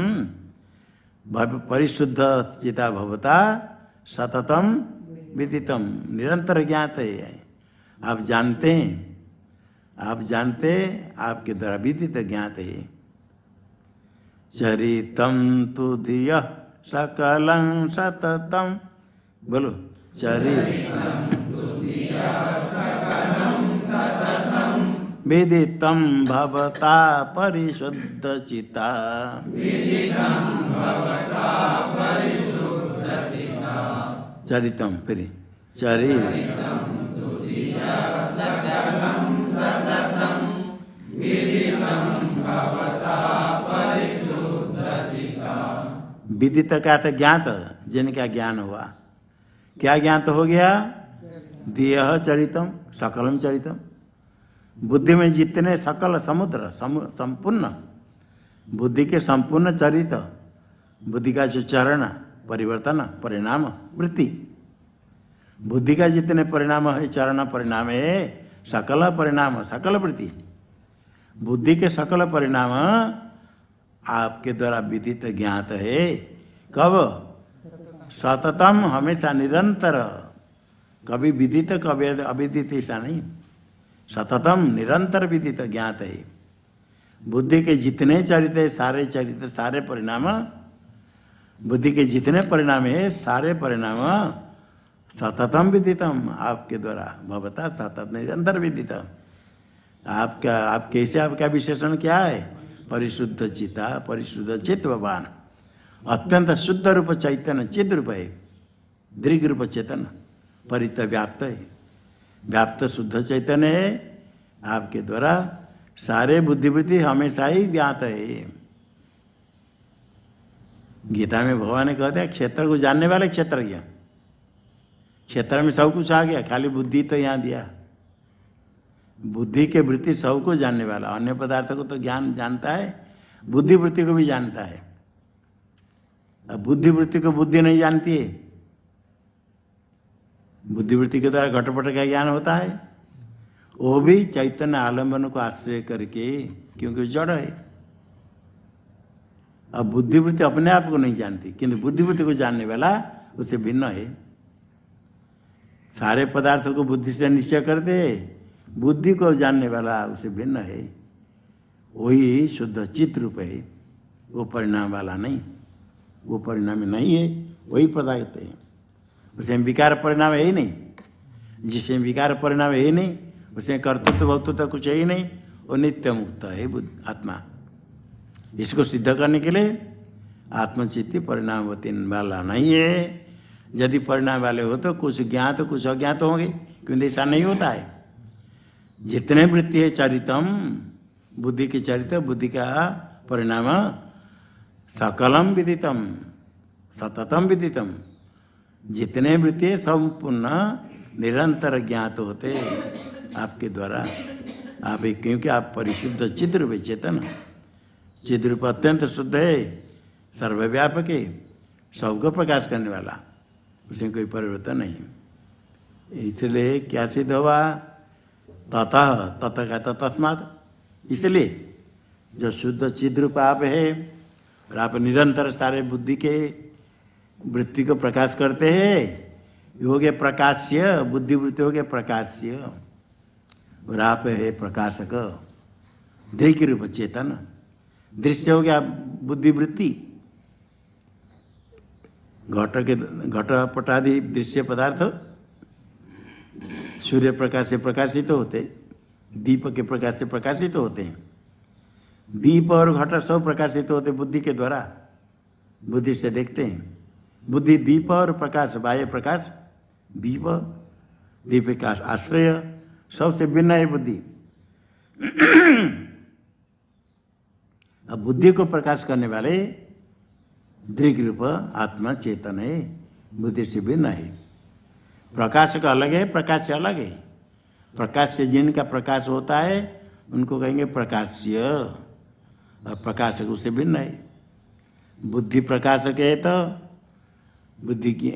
परिशुद्ध चिता भवता सततम विदितम निरंतर ज्ञात है। आप जानते हैं आप जानते आपके द्वारा विदित ज्ञात है। चरितम तु धिय सकलं सततम बोलो चरितम विदितम भवता परिशुद्ध चिता चरितम फिर चरितम विदित का था ज्ञात जिनका ज्ञान हुआ क्या ज्ञात हो गया धिय चरितम सकलम चरितम बुद्धि में जितने सकल समुद्र संपूर्ण बुद्धि के संपूर्ण चरित बुद्धि का जो चरण परिवर्तन परिणाम वृत्ति बुद्धि का जितने परिणाम है चरण परिणाम है सकल परिणाम सकल वृत्ति बुद्धि के सकल परिणाम आपके द्वारा विदित ज्ञात है। कब सततम हमेशा निरंतर कभी विदित कभी अविदित ऐसा नहीं सततम निरंतर विदित ज्ञात है। बुद्धि के जितने चरित्र सारे परिणाम बुद्धि के जितने परिणाम है सारे परिणाम सततम विदितम आपके द्वारा भवता सतत निरंतर विदित आपका आप कैसे आपका विशेषण क्या है परिशुद्ध चिता परिशुद्ध चित्त भगवान अत्यंत शुद्ध रूप चैतन्य चिद रूप है दीर्घ रूप चेतन परित व्याप्त है व्याप्त शुद्ध चैतन्य है आपके द्वारा सारे बुद्धिवृत्ति हमेशा ही ज्ञात है। गीता में भगवान ने कहते हैं क्षेत्र को जानने वाले क्षेत्रज्ञ क्षेत्र में सब कुछ आ गया खाली बुद्धि तो यहाँ दिया बुद्धि के वृत्ति सब को जानने वाला अन्य पदार्थ को तो ज्ञान जानता है बुद्धि वृत्ति को भी जानता है। अब बुद्धि वृत्ति को बुद्धि नहीं जानती है बुद्धिवृत्ति के द्वारा घटपट का ज्ञान होता है वो भी चैतन्य आलम्बन को आश्रय करके क्योंकि जड़ है। अब बुद्धिवृत्ति अपने आप को नहीं जानती किंतु बुद्धिवृत्ति को जानने वाला उससे भिन्न है। सारे पदार्थों को बुद्धि से निश्चय करते बुद्धि को जानने वाला उससे भिन्न है वही शुद्ध चित्त रूप है, वो परिणाम वाला नहीं, वो परिणाम नहीं है, वही पदार्थ है। उसमें विकार परिणाम है ही नहीं, जिसमें विकार परिणाम है ही नहीं, उसमें कर्तृत्व भक्तृत्व कुछ है ही नहीं, वो नित्य मुक्त है आत्मा। इसको सिद्ध करने के लिए आत्मचित्त परिणाम वाला नहीं है। यदि परिणाम वाले हो तो कुछ ज्ञात तो कुछ अज्ञात होंगे, क्योंकि ऐसा नहीं होता है। जितने वृत्ति है चरितम, बुद्धि की चरित्र, बुद्धि का परिणाम सकलम विदितम सततम विदितम, जितने वृत्ति है संपूर्ण निरंतर ज्ञात होते आपके द्वारा। आप एक, क्योंकि आप परिशुद्ध चिद्रूप चेतन, चिद्रूप अत्यंत शुद्ध है, सर्वव्यापक है, सबको प्रकाश करने वाला, उसमें कोई परिवर्तन नहीं। इसलिए क्या सिद्ध हुआ? ततः, ततः का तस्मात्, इसलिए जो शुद्ध चिद्रूप आप है और आप निरंतर सारे बुद्धि के वृत्ति को प्रकाश करते हैं, ये हो गया प्रकाश्य, बुद्धि वृत्ति हो गया प्रकाश्य, और आप है प्रकाशक, दृक् रूप चेतन। दृश्य हो गया बुद्धि वृत्ति, घट पटादि दृश्य पदार्थ सूर्य प्रकाश से प्रकाशित होते, दीप के प्रकाश से प्रकाशित होते हैं। दीप और घट सब प्रकाशित होते बुद्धि के द्वारा, बुद्धि से देखते हैं। बुद्धि दीप और प्रकाश, बाह्य प्रकाश दीप, दीप का आश्रय, सबसे भिन्न है बुद्धि। अब बुद्धि को प्रकाश करने वाले दृक् रूप आत्मा चेतन है, बुद्धि से भिन्न है। प्रकाश का अलग है, प्रकाश से अलग है। प्रकाश से जिनका प्रकाश होता है उनको कहेंगे प्रकाश्य, और प्रकाशक उससे भिन्न है। बुद्धि प्रकाशक है तो बुद्धि की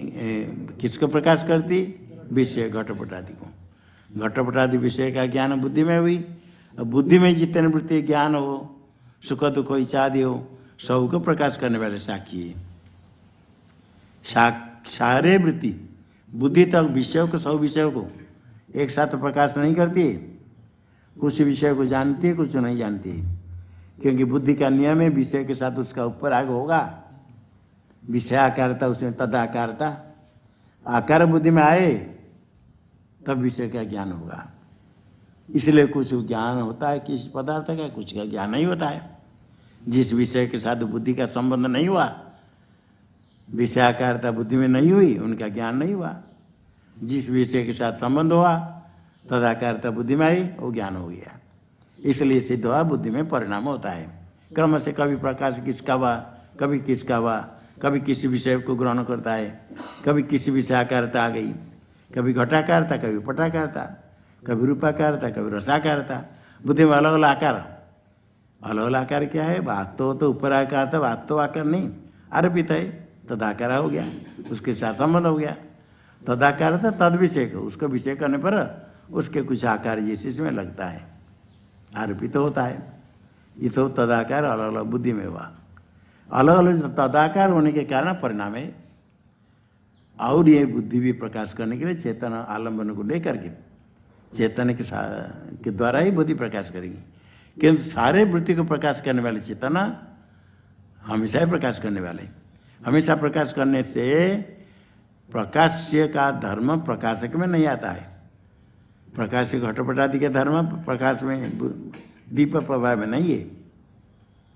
किसको प्रकाश करती? विषय घटपट आदि को। घटपट आदि विषय का ज्ञान बुद्धि में हुई, और बुद्धि में जितने वृत्ति ज्ञान हो, सुख दुख इच्छा आदि हो, सबको प्रकाश करने वाले साक्षी है। सारे वृत्ति बुद्धि तक विषयों को, सब विषयों को एक साथ प्रकाश नहीं करती है। कुछ विषय को जानती है, कुछ नहीं जानती है, क्योंकि बुद्धि का नियम है विषय के साथ उसका ऊपर आग होगा। विषय आकारता, उसमें तदाकारता, आकार बुद्धि में आए तब विषय का ज्ञान होगा। इसलिए कुछ ज्ञान होता है किसी पदार्थ का, कुछ का ज्ञान नहीं होता है। जिस विषय के साथ बुद्धि का संबंध नहीं हुआ, विषय आकारता बुद्धि में नहीं हुई, उनका ज्ञान नहीं हुआ। जिस विषय के साथ संबंध हुआ, तदाकारता बुद्धि में आई, वो ज्ञान हो गया। इसलिए सिद्ध हुआ बुद्धि में परिणाम होता है। क्रम से कभी प्रकाश किसका हुआ, कभी किसका हुआ, कभी किसी विषय को ग्रहण करता है, कभी किसी विषय आकारता आ गई, कभी घटाकारता, कभी पटाकारता, कभी रूपाकारता, कभी रसाकारता। बुद्धि में अलग अलग आकार, अलग अलग आकार क्या है? वास्तव तो ऊपर आकार था, वास्तव आकार नहीं, आरोपित है, तदाकार हो गया, उसके साथ संबंध हो गया। तदाकार था तद विषय को, उसको विषय करने पर उसके कुछ आकार जैसे इसमें लगता है, आरोपित होता है। ये तो तदाकार अलग अलग बुद्धि में हुआ, अलग अलग तदाकार होने के कारण परिणाम है। और ये बुद्धि भी प्रकाश करने के लिए चेतन आलम्बन को लेकर के चेतन के द्वारा ही बुद्धि प्रकाश करेगी। किंतु सारे वृत्ति को प्रकाश करने वाले चेतना हमेशा ही प्रकाश करने वाले, हमेशा प्रकाश करने से प्रकाश्य का धर्म प्रकाशक में नहीं आता है। प्रकाश घटपट आदि के धर्म प्रकाश में, दीप प्रभाव में नहीं है।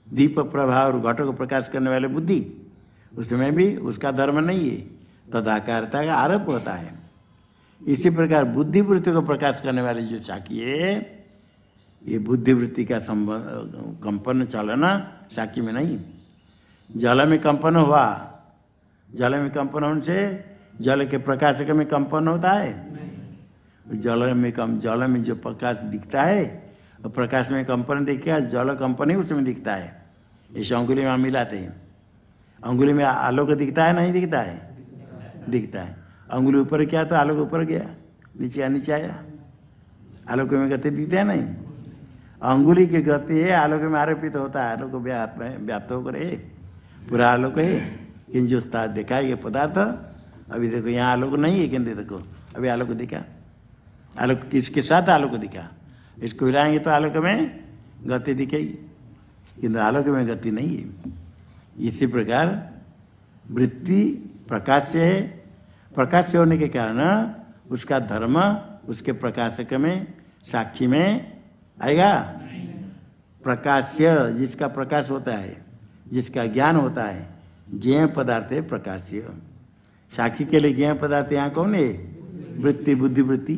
दीप प्रभाव और घट को प्रकाश करने वाले बुद्धि, उसमें भी उसका धर्म नहीं है, तदाकारता का आरोप होता है। इसी प्रकार बुद्धि वृत्ति को प्रकाश करने वाले जो साक्षी है, ये बुद्धि वृत्ति का संबंध कंपन चलना साक्षी में नहीं। जल में कंपन हुआ, जल में कंपन होने से जल के प्रकाशक में कंपन होता है। जल में जो प्रकाश दिखता है, और प्रकाश में कंपन दिखेगा, जल कंपन ही उसमें दिखता है। इस अंगुली में हम मिलाते हैं, अंगुली में आलोक दिखता है नहीं दिखता है? दिखता है। अंगुली ऊपर किया तो आलोक ऊपर गया, नीचे आया, आलोक में गति दिखते है नहीं? अंगुली की गति है, आलोक में आरोपित होता है, आलोक व्याप्त होकर है, पूरा आलोक है। किंतु जो देखा है ये पदार्थ, अभी देखो यहाँ आलोक नहीं है, किंतु देखो अभी आलोक दिखा, आलोक किसके साथ आलोक दिखा, इसको हिलाएंगे तो आलोक में गति दिखेगी। किंतु आलोक में गति नहीं है। इसी प्रकार वृत्ति प्रकाश से है, प्रकाश से होने के कारण उसका धर्म उसके प्रकाशक में साक्षी में आएगा। प्रकाश्य जिसका प्रकाश होता है, जिसका ज्ञान होता है, ज्ञेय पदार्थ है प्रकाश्य। साक्षी के लिए ज्ञेय पदार्थ यहाँ कौन है? वृत्ति, बुद्धिवृत्ति।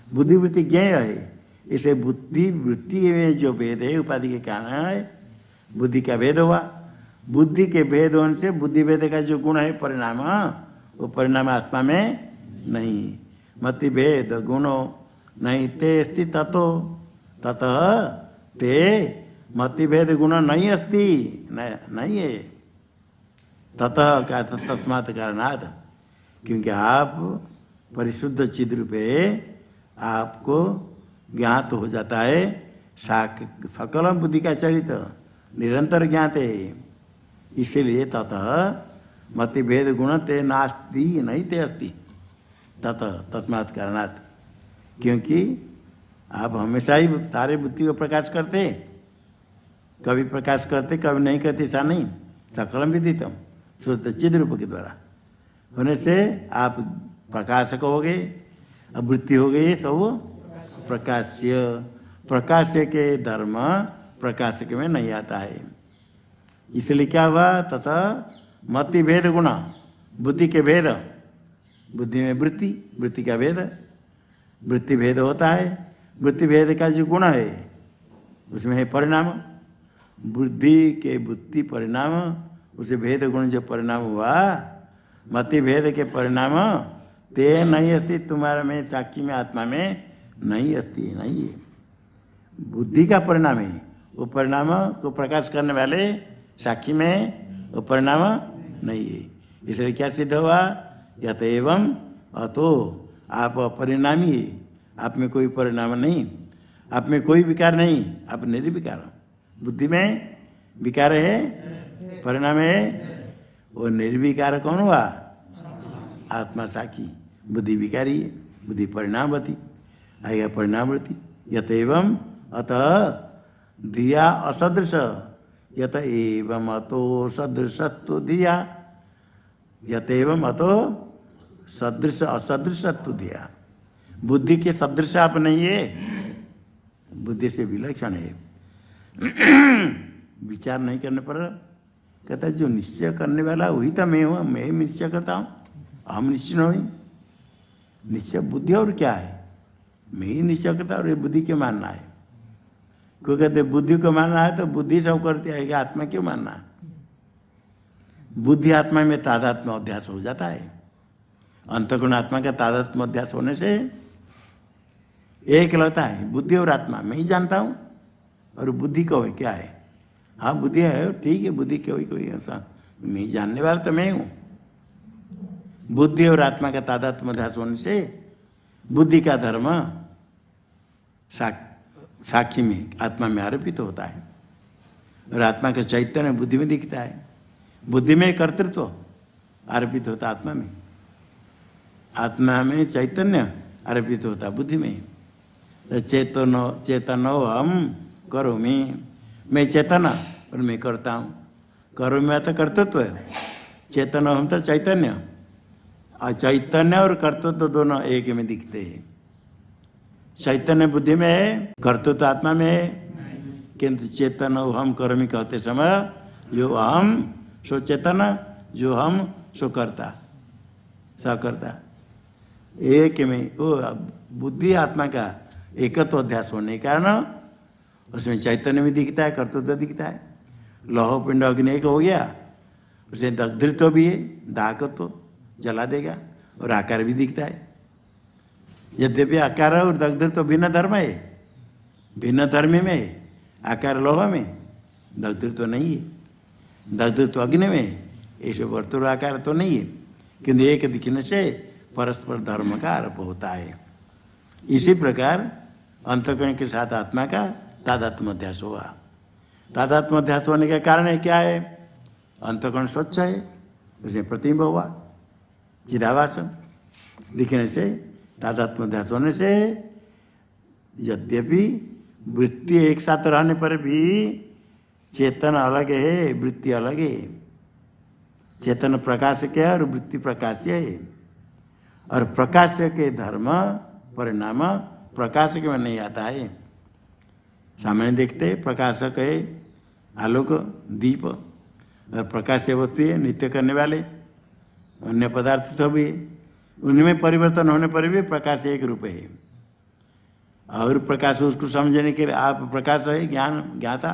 बुद्धिवृत्ति ज्ञेय है, इसे बुद्धि वृत्ति में जो भेद है उपाधि के कारण है, बुद्धि का भेद हुआ। बुद्धि के भेद होने से बुद्धि भेद का जो गुण है परिणाम, वो परिणाम आत्मा में नहीं। मति भेद गुणों नहीं ते अस्ति ततो ततः ते मति भेद गुण नहीं अस्ति, नहीं है। ततः क्या? तस्मात् कारणात्, क्योंकि आप परिशुद्ध चिद रूपे आपको ज्ञात हो जाता है। सकल बुद्धि का चरित्र निरंतर ज्ञात है। इसीलिए ततः मति भेद गुण ते नास्ति नहीं ते अस्ति, ततः तस्मात् कारणात्, क्योंकि आप हमेशा ही सारे बुद्धि को प्रकाश करते, कभी प्रकाश करते कभी नहीं करते, ऐसा नहीं। सकलम विदितम शुद्ध चिद रूप के द्वारा होने से आप प्रकाशक हो गए। अब वृत्ति हो गई सब प्रकाश्य। प्रकाश्य के धर्म प्रकाशक में नहीं आता है। इसलिए क्या हुआ? तथा मति भेद गुण, बुद्धि के भेद, बुद्धि में वृत्ति, वृत्ति का भेद, वृत्ति भेद होता है। वृत्ति भेद का जो गुण है उसमें है परिणाम। बुद्धि के बुद्धि परिणाम, उसे भेद गुण जो परिणाम हुआ, मति भेद के परिणाम ते नहीं अस्ति, तुम्हारा में साक्षी में आत्मा में नहीं अस्ति, नहीं है। बुद्धि का परिणाम है, वो परिणाम को प्रकाश करने वाले साक्षी में वो परिणाम नहीं है। इसलिए क्या सिद्ध हुआ? यत एवं अतो, आप अपरिणामी है, आप में कोई परिणाम नहीं, आप में कोई विकार नहीं, आप निर्विकार। बुद्धि में विकार है, परिणाम है, वो निर्विकार कौन हुआ? आत्मा साक्षी। बुद्धि विकारी है, बुद्धि परिणामवती, आएगा परिणामवती। यत एवं अतः धिया असदृश, यत एवं अतो सदृशत्व धिया, यत एवं अतो सदृश असदृशत्व धिया। बुद्धि के सदृश आप नहीं है, बुद्धि से विलक्षण है। विचार नहीं करने पर कहता है जो निश्चय करने वाला वही तो मैं हूँ, मैं ही निश्चय करता हूँ, हम निश्चय नहीं। निश्चय बुद्धि और क्या है? मैं ही निश्चय करता और ये बुद्धि क्यों मानना है? कोई कहते बुद्धि को मानना है तो बुद्धि सब करती है, आत्मा क्यों मानना है? बुद्धि आत्मा में तादात्म्य अध्यास हो जाता है। अंतःकरण आत्मा का तादात्म्य अध्यास होने से एक लगता है बुद्धि और आत्मा मैं ही जानता हूँ, और बुद्धि को है क्या है? हाँ बुद्धि है, ठीक है, बुद्धि कोई कोई ऐसा मैं ही जानने वाला तो मैं हूँ। बुद्धि और आत्मा का तादात्म्य अध्यास होने से बुद्धि का धर्म साक्षी में आत्मा में आरोपित होता है, और आत्मा का चैतन्य बुद्धि में दिखता है। बुद्धि में कर्तृत्व आरोपित होता आत्मा में, आत्मा में चैतन्य आरोपित होता बुद्धि में। चेतनो हम करोमि, मैं चेतन और मैं करता हूँ। करोमि में तो कर्तृत्व है, चेतन हम तो चैतन्य, और चैतन्य और कर्तृत्व दोनों एक में दिखते हैं। चैतन्य बुद्धि में है, कर्तृत्व आत्मा में है। किंतु चेतन हम करोमि कहते समय जो अहम सो चेतन, जो हम सो करता, सकर्ता, एक में। वो बुद्धि आत्मा का एकत्व अध्यास होने के कारण उसमें चैतन्य भी दिखता है, कर्तृत्व दिखता है। लौह पिंड अग्नि एक हो गया, उसे दग्धृत्व भी है, दाहकत्व जला देगा, और आकार भी दिखता है। यद्यपि आकार और दग्धृत्व भिन्न धर्म है, भिन्न धर्म में है। आकार लोह में, दग्धृत्व नहीं है। दग्धृत्व अग्नि में, ऐसे वर्तुल आकार तो नहीं है, किंतु एक दिखने से परस्पर धर्म का आरोप होता है। इसी प्रकार अंतःकरण के साथ आत्मा का तादात्म्य अध्यास हुआ। तादात्म्य अध्यास होने का कारण है क्या है? अंतःकरण स्वच्छ है, उसमें प्रतिबिंब हुआ, चिदाभास दिखने से तादात्म्य अध्यास होने से यद्यपि वृत्ति एक साथ रहने पर भी चेतन अलग है, वृत्ति अलग है। चेतन प्रकाशक है और वृत्ति प्रकाश्य है। और प्रकाश्य के धर्म परिणाम प्रकाशक में नहीं आता है। सामने देखते प्रकाशक है आलोक दीप, और प्रकाश्य वस्तु है नित्य करने वाले अन्य पदार्थ सब है। उनमें परिवर्तन होने पर भी प्रकाश एक रूप है। और प्रकाश उसको समझने के लिए आप प्रकाश है ज्ञान ज्ञाता,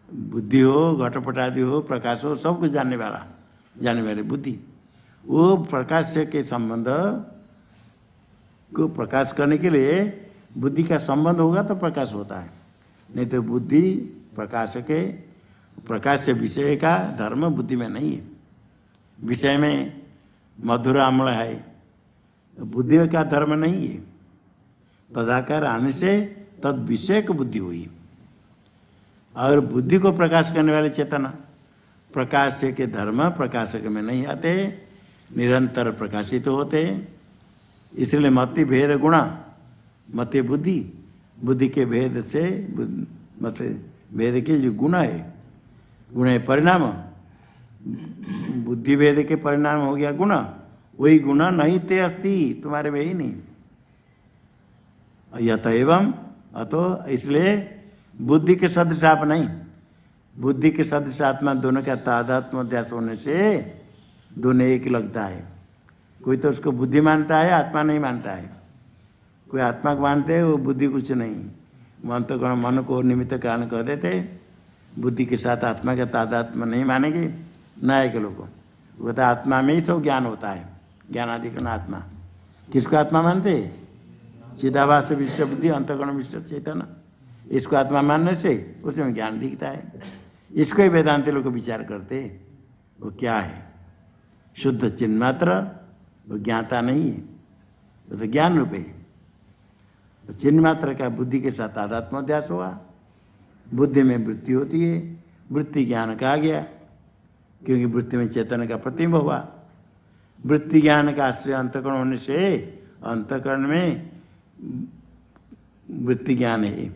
बुद्धि हो घटपट आदि हो प्रकाश हो सब कुछ जानने वाले बुद्धि। वो प्रकाश के संबंध को प्रकाश करने के लिए बुद्धि का संबंध होगा तो प्रकाश होता है, नहीं तो बुद्धि प्रकाश के प्रकाश विषय का धर्म बुद्धि में नहीं है। विषय में मधुर आम्ल है, बुद्धि का धर्म नहीं है। तदाकार आने से तद विषय को बुद्धि हुई। और बुद्धि को प्रकाश करने वाले चेतना प्रकाश के धर्म प्रकाशक में नहीं आते, निरंतर प्रकाशित होते। इसलिए मति भेद गुणा, मति बुद्धि, बुद्धि के भेद से मत भेद के जो गुण है, गुण है परिणाम, बुद्धि भेद के परिणाम हो गया गुण, वही गुण नहीं ते अस्ति, तुम्हारे में ही नहीं। यत एवं अतो, इसलिए बुद्धि के सदृश आप नहीं, बुद्धि के सदृश आत्मा दोनों का तादात्म्य अध्यास होने से दोनों एक लगता है। कोई तो उसको बुद्धि मानता है, आत्मा नहीं मानता है। कोई आत्मा को मानते हैं, वो बुद्धि कुछ नहीं। मन तो मन को निमित्त कारण कह देते, बुद्धि के साथ आत्मा का तादात्म्य नहीं मानेंगे न्याय के लोग। वो तो आत्मा में ही सब ज्ञान होता है, ज्ञानाधिकरण आत्मा। किसको आत्मा मानते? चिदाभास विशिष्ट बुद्धि अंतःकरण विशिष्ट चेतन, इसको आत्मा मानने से उसमें ज्ञान दिखता है। इसको ही वेदांत लोग विचार करते, वो क्या है? शुद्ध चिन्ह मात्र, वो ज्ञाता नहीं है, वो तो ज्ञान रूप है। तो चिन्ह मात्र का बुद्धि के साथ तादात्म्याध्यास हुआ, बुद्धि में वृत्ति होती है, वृत्ति ज्ञान कहा गया क्योंकि वृत्ति में चेतन का प्रतिबिंब हुआ। वृत्ति ज्ञान का आश्रय अंतःकरण होने से अंतःकरण में वृत्ति ज्ञान है।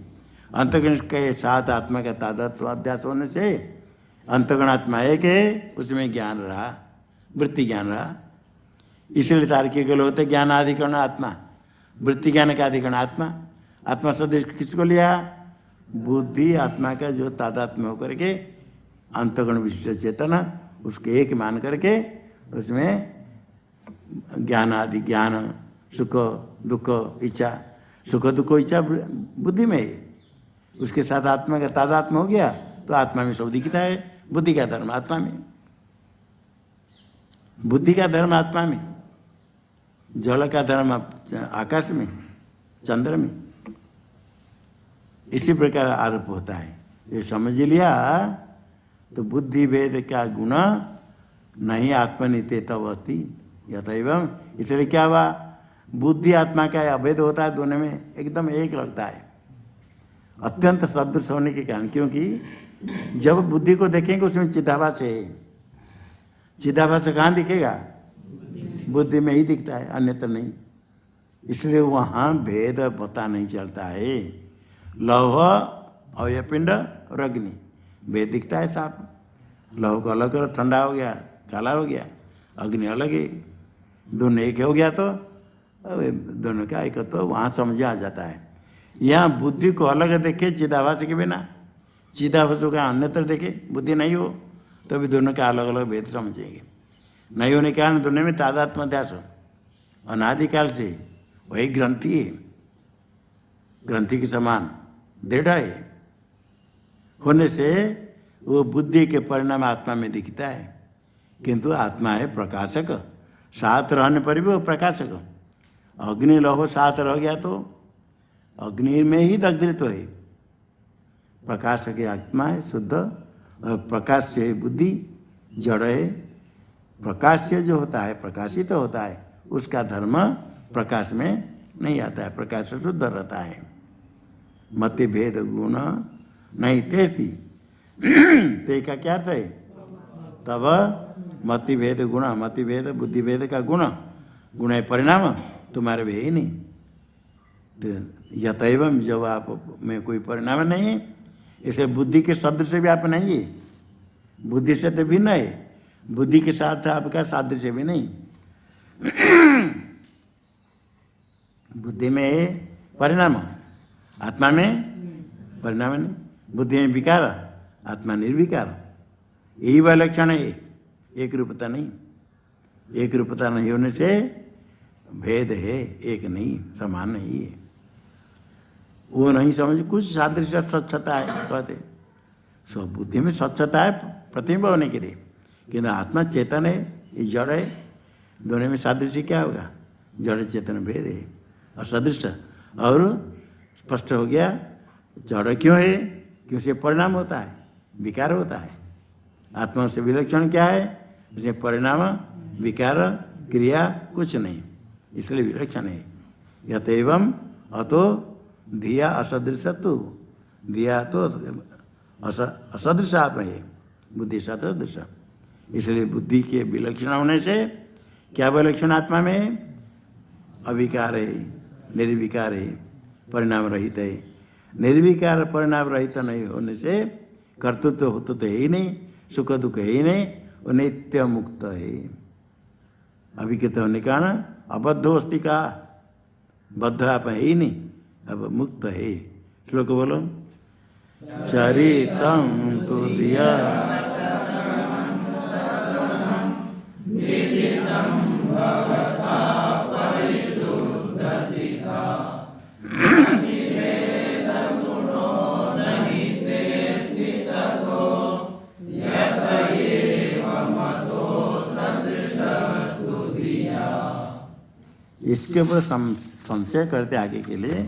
अंतःकरण के साथ आत्मा का तादात्म्याध्यास होने से अंतःकरण आत्मा एक है, उसमें ज्ञान रहा, वृत्ति ज्ञान रहा। इसलिए तार्किक लोग होते ज्ञानाधिकरण आत्मा, वृत्ति ज्ञान का अधिकरण आत्मा। आत्मा सदृश किसको लिया? बुद्धि आत्मा का जो तादात्म्य होकर के अंतःकरण विशिष्ट चेतना, उसके एक मान करके उसमें ज्ञान आदि ज्ञान सुख दुख इच्छा, सुख दुख इच्छा बुद्धि में है। उसके साथ आत्मा का तादात्म्य हो गया तो आत्मा में सब दिखता है। बुद्धि का धर्म आत्मा में, बुद्धि का धर्म आत्मा में, जल का धर्म आकाश में, चंद्र में। इसी प्रकार आरोप होता है। ये समझ लिया तो बुद्धि भेद का गुण नहीं आत्मनिते तब अस्ति यथैवं। इसलिए क्या हुआ? बुद्धि आत्मा का अभेद होता है, दोनों में एकदम एक लगता है, अत्यंत सदृश होने के कारण। क्योंकि जब बुद्धि को देखेंगे उसमें चिदाभास है, चिदाभास कहाँ दिखेगा? बुद्धि में ही दिखता है, अन्यत्र नहीं। इसलिए वहाँ भेद पता नहीं चलता है। लौह अवयपिंड और अग्नि भेद दिखता है साफ। लौह को अलग करो, ठंडा हो गया, काला हो गया, अग्नि अलग है, दोनों एक हो गया तो दोनों का एक तो वहाँ समझ आ जाता है। यहाँ बुद्धि को अलग देखे चिदाभास के बिना, चिदाभास का अन्यत्र देखे बुद्धि नहीं हो तो भी दोनों का अलग अलग भेद समझेंगे। नहीं होने के कारण दोनों में तादात्म्याध्यास हो, अनादिकाल से वही ग्रंथि है, ग्रंथि के समान दृढ़ है होने से वो बुद्धि के परिणाम आत्मा में दिखता है। किंतु आत्मा है प्रकाशक, साथ रहने पर भी वो प्रकाशक। अग्नि लौह साथ रह गया तो अग्नि में ही दग्धृत्व है। प्रकाशक आत्मा है शुद्ध, और प्रकाश से बुद्धि जड़ है। प्रकाश से जो होता है प्रकाशित तो होता है, उसका धर्म प्रकाश में नहीं आता है, प्रकाश से शुद्ध रहता है। मति भेद गुण नहीं तेती ते का क्या अर्थ है? तब मति भेद गुण, मति भेद बुद्धि भेद का गुण, गुण है परिणाम, तुम्हारे भी ही नहीं। यतैवं जब आप में कोई परिणाम नहीं है, इसे बुद्धि के सदृश भी आप नहीं है, बुद्धि से तो भिन्न है, बुद्धि के साथ आपका सादृश्य भी नहीं। बुद्धि में है परिणाम, आत्मा में परिणाम नहीं। बुद्धि में विकार, आत्मा निर्विकार, यही वह लक्षण है, एक रूपता नहीं। एक रूपता नहीं होने से भेद है, एक नहीं, समान नहीं है। वो नहीं समझ, कुछ सादृश्य स्वच्छता है कहते, सब बुद्धि में स्वच्छता है प्रतिबिंब होने के लिए, किंतु आत्मा चेतन है, ये जड़ है, दोनों में सादृश्य क्या होगा? जड़ चेतन भेद है और सदृश। और स्पष्ट हो गया जड़ क्यों है, क्यों से परिणाम होता है, विकार होता है। आत्मा से विलक्षण क्या है? उसे परिणाम, विकार, क्रिया कुछ नहीं, इसलिए विलक्षण है। यतएवं अतो धिया असदृशत्व, धिया तो असदृश आप है, बुद्धि सदृश। इसलिए बुद्धि के विलक्षण होने से क्या विलक्षण आत्मा में? अविकार है, निर्विकार है, परिणाम रहित है। निर्विकार परिणाम रहित नहीं होने से कर्तृत्व होता तो है ही नहीं, सुख दुख है ही नहीं, वो नित्य मुक्त है। अभिकृत होने का ना अबद्ध अस्थि का, बद्ध आप है ही नहीं, अब मुक्त है। श्लोक बोलो, चरितम तो दिया इसके ऊपर संशय करते, आगे के लिए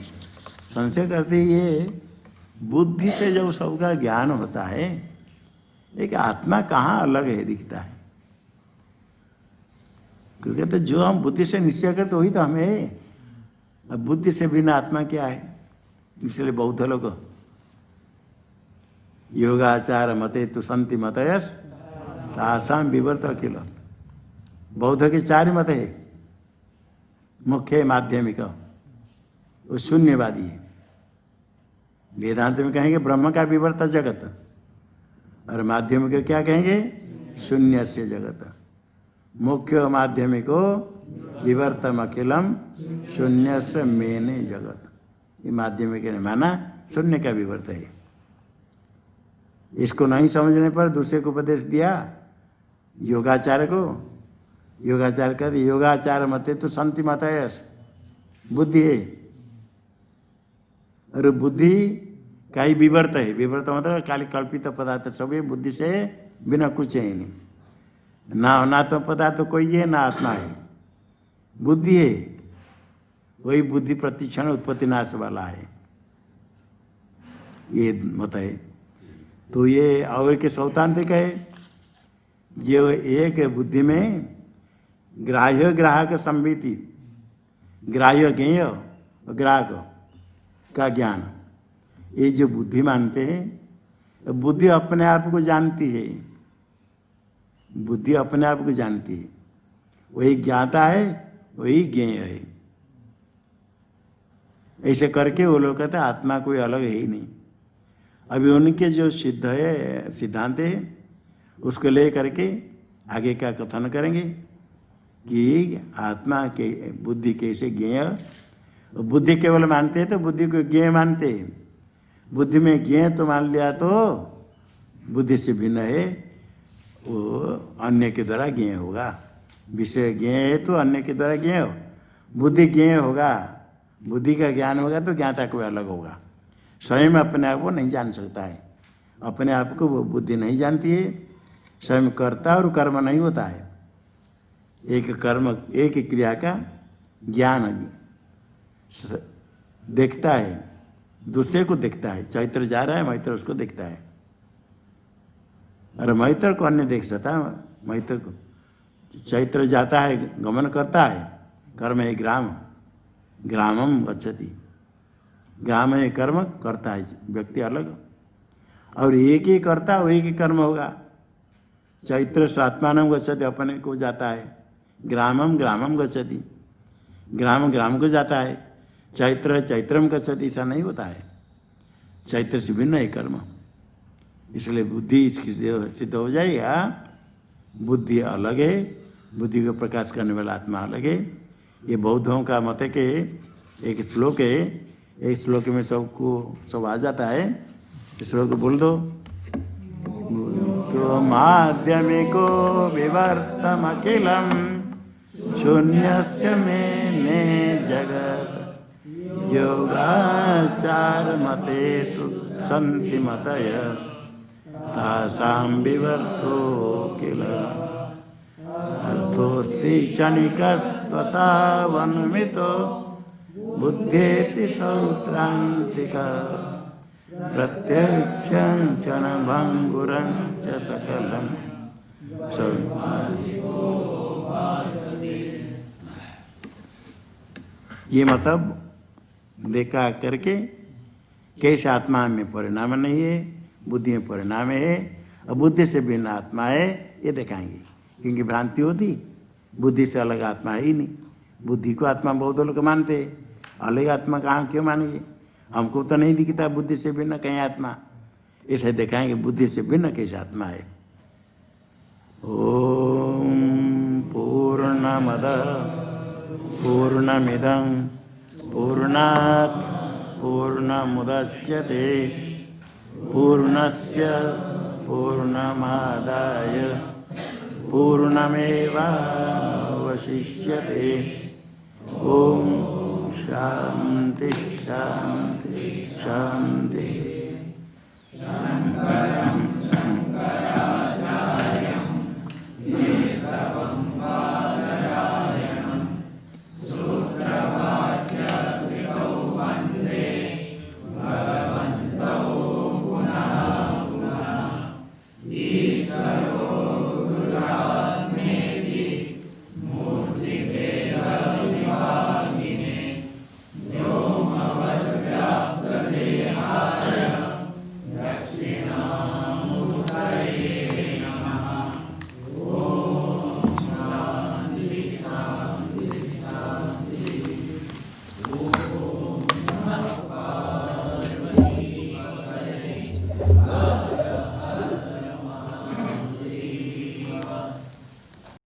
संशय करते, ये बुद्धि से जब सबका ज्ञान होता है, एक आत्मा कहाँ अलग है दिखता है? क्योंकि तो जो हम बुद्धि से निश्चय करते वही तो हमें है। अब बुद्धि से बिना आत्मा क्या है? इसलिए बौद्ध लोग योगाचार मते तु संति मतयस तासाम विवर्त अखिल, बौद्ध के 4 मत है, मुख्य माध्यमिक, वो शून्यवादी है। वेदांत में कहेंगे ब्रह्म का विवर्त जगत, और माध्यमिक क्या कहेंगे? शून्य से जगत। मुख्य माध्यमिको विवर्तम अखिलम शून्य से मेने जगत, ये माध्यमिक ने माना शून्य का विवर्त है। इसको नहीं समझने पर दूसरे को उपदेश दिया, योगाचार को। योगाचार कर योगाचार मते तो संति मतयस, बुद्धि है, और बुद्धि का ही विवर्त है। विवर्त मतलब खाली कल्पित पदार्थ सब है, बुद्धि से बिना कुछ है नहीं। ना तो पदार्थ कोई है, ना आत्मा है, बुद्धि है। वही बुद्धि प्रतिक्षण उत्पत्ति नाश वाला है, ये मत है। तो ये और के सौतांतिक है, ये एक बुद्धि में ग्राह्य ग्राहक संविति, ग्राह्य ज्ञेय ग्राहक का ज्ञान, ये जो बुद्धि मानते हैं, बुद्धि अपने आप को जानती है, बुद्धि अपने आप को जानती है, वही ज्ञाता है, वही ज्ञेय है। ऐसे करके वो लोग कहते हैं आत्मा कोई अलग है ही नहीं। अभी उनके जो सिद्ध है सिद्धांत है, उसको ले करके आगे का कथन करेंगे कि आत्मा के बुद्धि कैसे ज्ञेय। बुद्धि केवल मानते हैं तो बुद्धि को ज्ञेय मानते हैं, बुद्धि में ज्ञेय तो मान लिया तो बुद्धि से भिन्न है, वो अन्य के द्वारा ज्ञेय होगा। विषय ज्ञेय है तो अन्य के द्वारा ज्ञेय हो, बुद्धि ज्ञेय होगा, बुद्धि का ज्ञान होगा तो ज्ञाता कोई अलग होगा। स्वयं अपने आप को नहीं जान सकता है, अपने आप को वो बुद्धि नहीं जानती है, स्वयं कर्ता और कर्म नहीं होता है। एक कर्म, एक क्रिया का ज्ञान देखता है, दूसरे को देखता है। चैत्र जा रहा है, मैत्र उसको देखता है, अरे मैत्र को अन्य देख सकता है, मैत्र को। चैत्र जाता है, गमन करता है, कर्म है ग्राम, ग्रामम गच्छति, ग्राम है कर्म करता है व्यक्ति अलग, और एक ही करता वही की कर्म होगा। चैत्र स्वात्मानम गच्छति, अपने को जाता है, ग्रामम ग्रामम गच्छति, ग्राम ग्राम को जाता है, चैत्र चैत्रम गच्छति, ऐसा नहीं होता है। चैत्र से भिन्न है कर्म। इसलिए बुद्धि इसकी सिद्ध हो जाएगा। बुद्धि अलग है, बुद्धि को प्रकाश करने वाला आत्मा अलग है। ये बौद्धों का मत है कि एक श्लोक है, एक श्लोक में सबको सब आ जाता है। श्लोक बोल दो। तो माध्यमिको विवर्तम अखिलम शून्यस्य मेने जगत योगाचार मते तु संति मतय तासां विवर्तो किल अर्थोस्ति क्षणिकस्त्वसावन्वितो बुद्धेति सौत्रान्तिका प्रत्यक्षं क्षणभङ्गुरं च सकलं ये मतलब देखा करके कैसे आत्मा में परिणाम नहीं है, बुद्धि में परिणाम है और बुद्धि से भिन्न आत्मा है, ये दिखाएंगे। क्योंकि भ्रांति होती, बुद्धि से अलग आत्मा है ही नहीं। बुद्धि को आत्मा बहुत लोग मानते हैं, अलग आत्मा कहाँ क्यों मानेंगे? हमको तो नहीं दिखता बुद्धि से भिन्न कहीं आत्मा। इसे दिखाएंगे बुद्धि से भिन्न कैसे आत्मा है। ओम पूर्णमद पूर्णमिदं पूर्णात् पूर्णमुदच्यते पूर्णस्य पूर्णमादाय पूर्णमेवावशिष्यते। ओम शांति शांति शांति।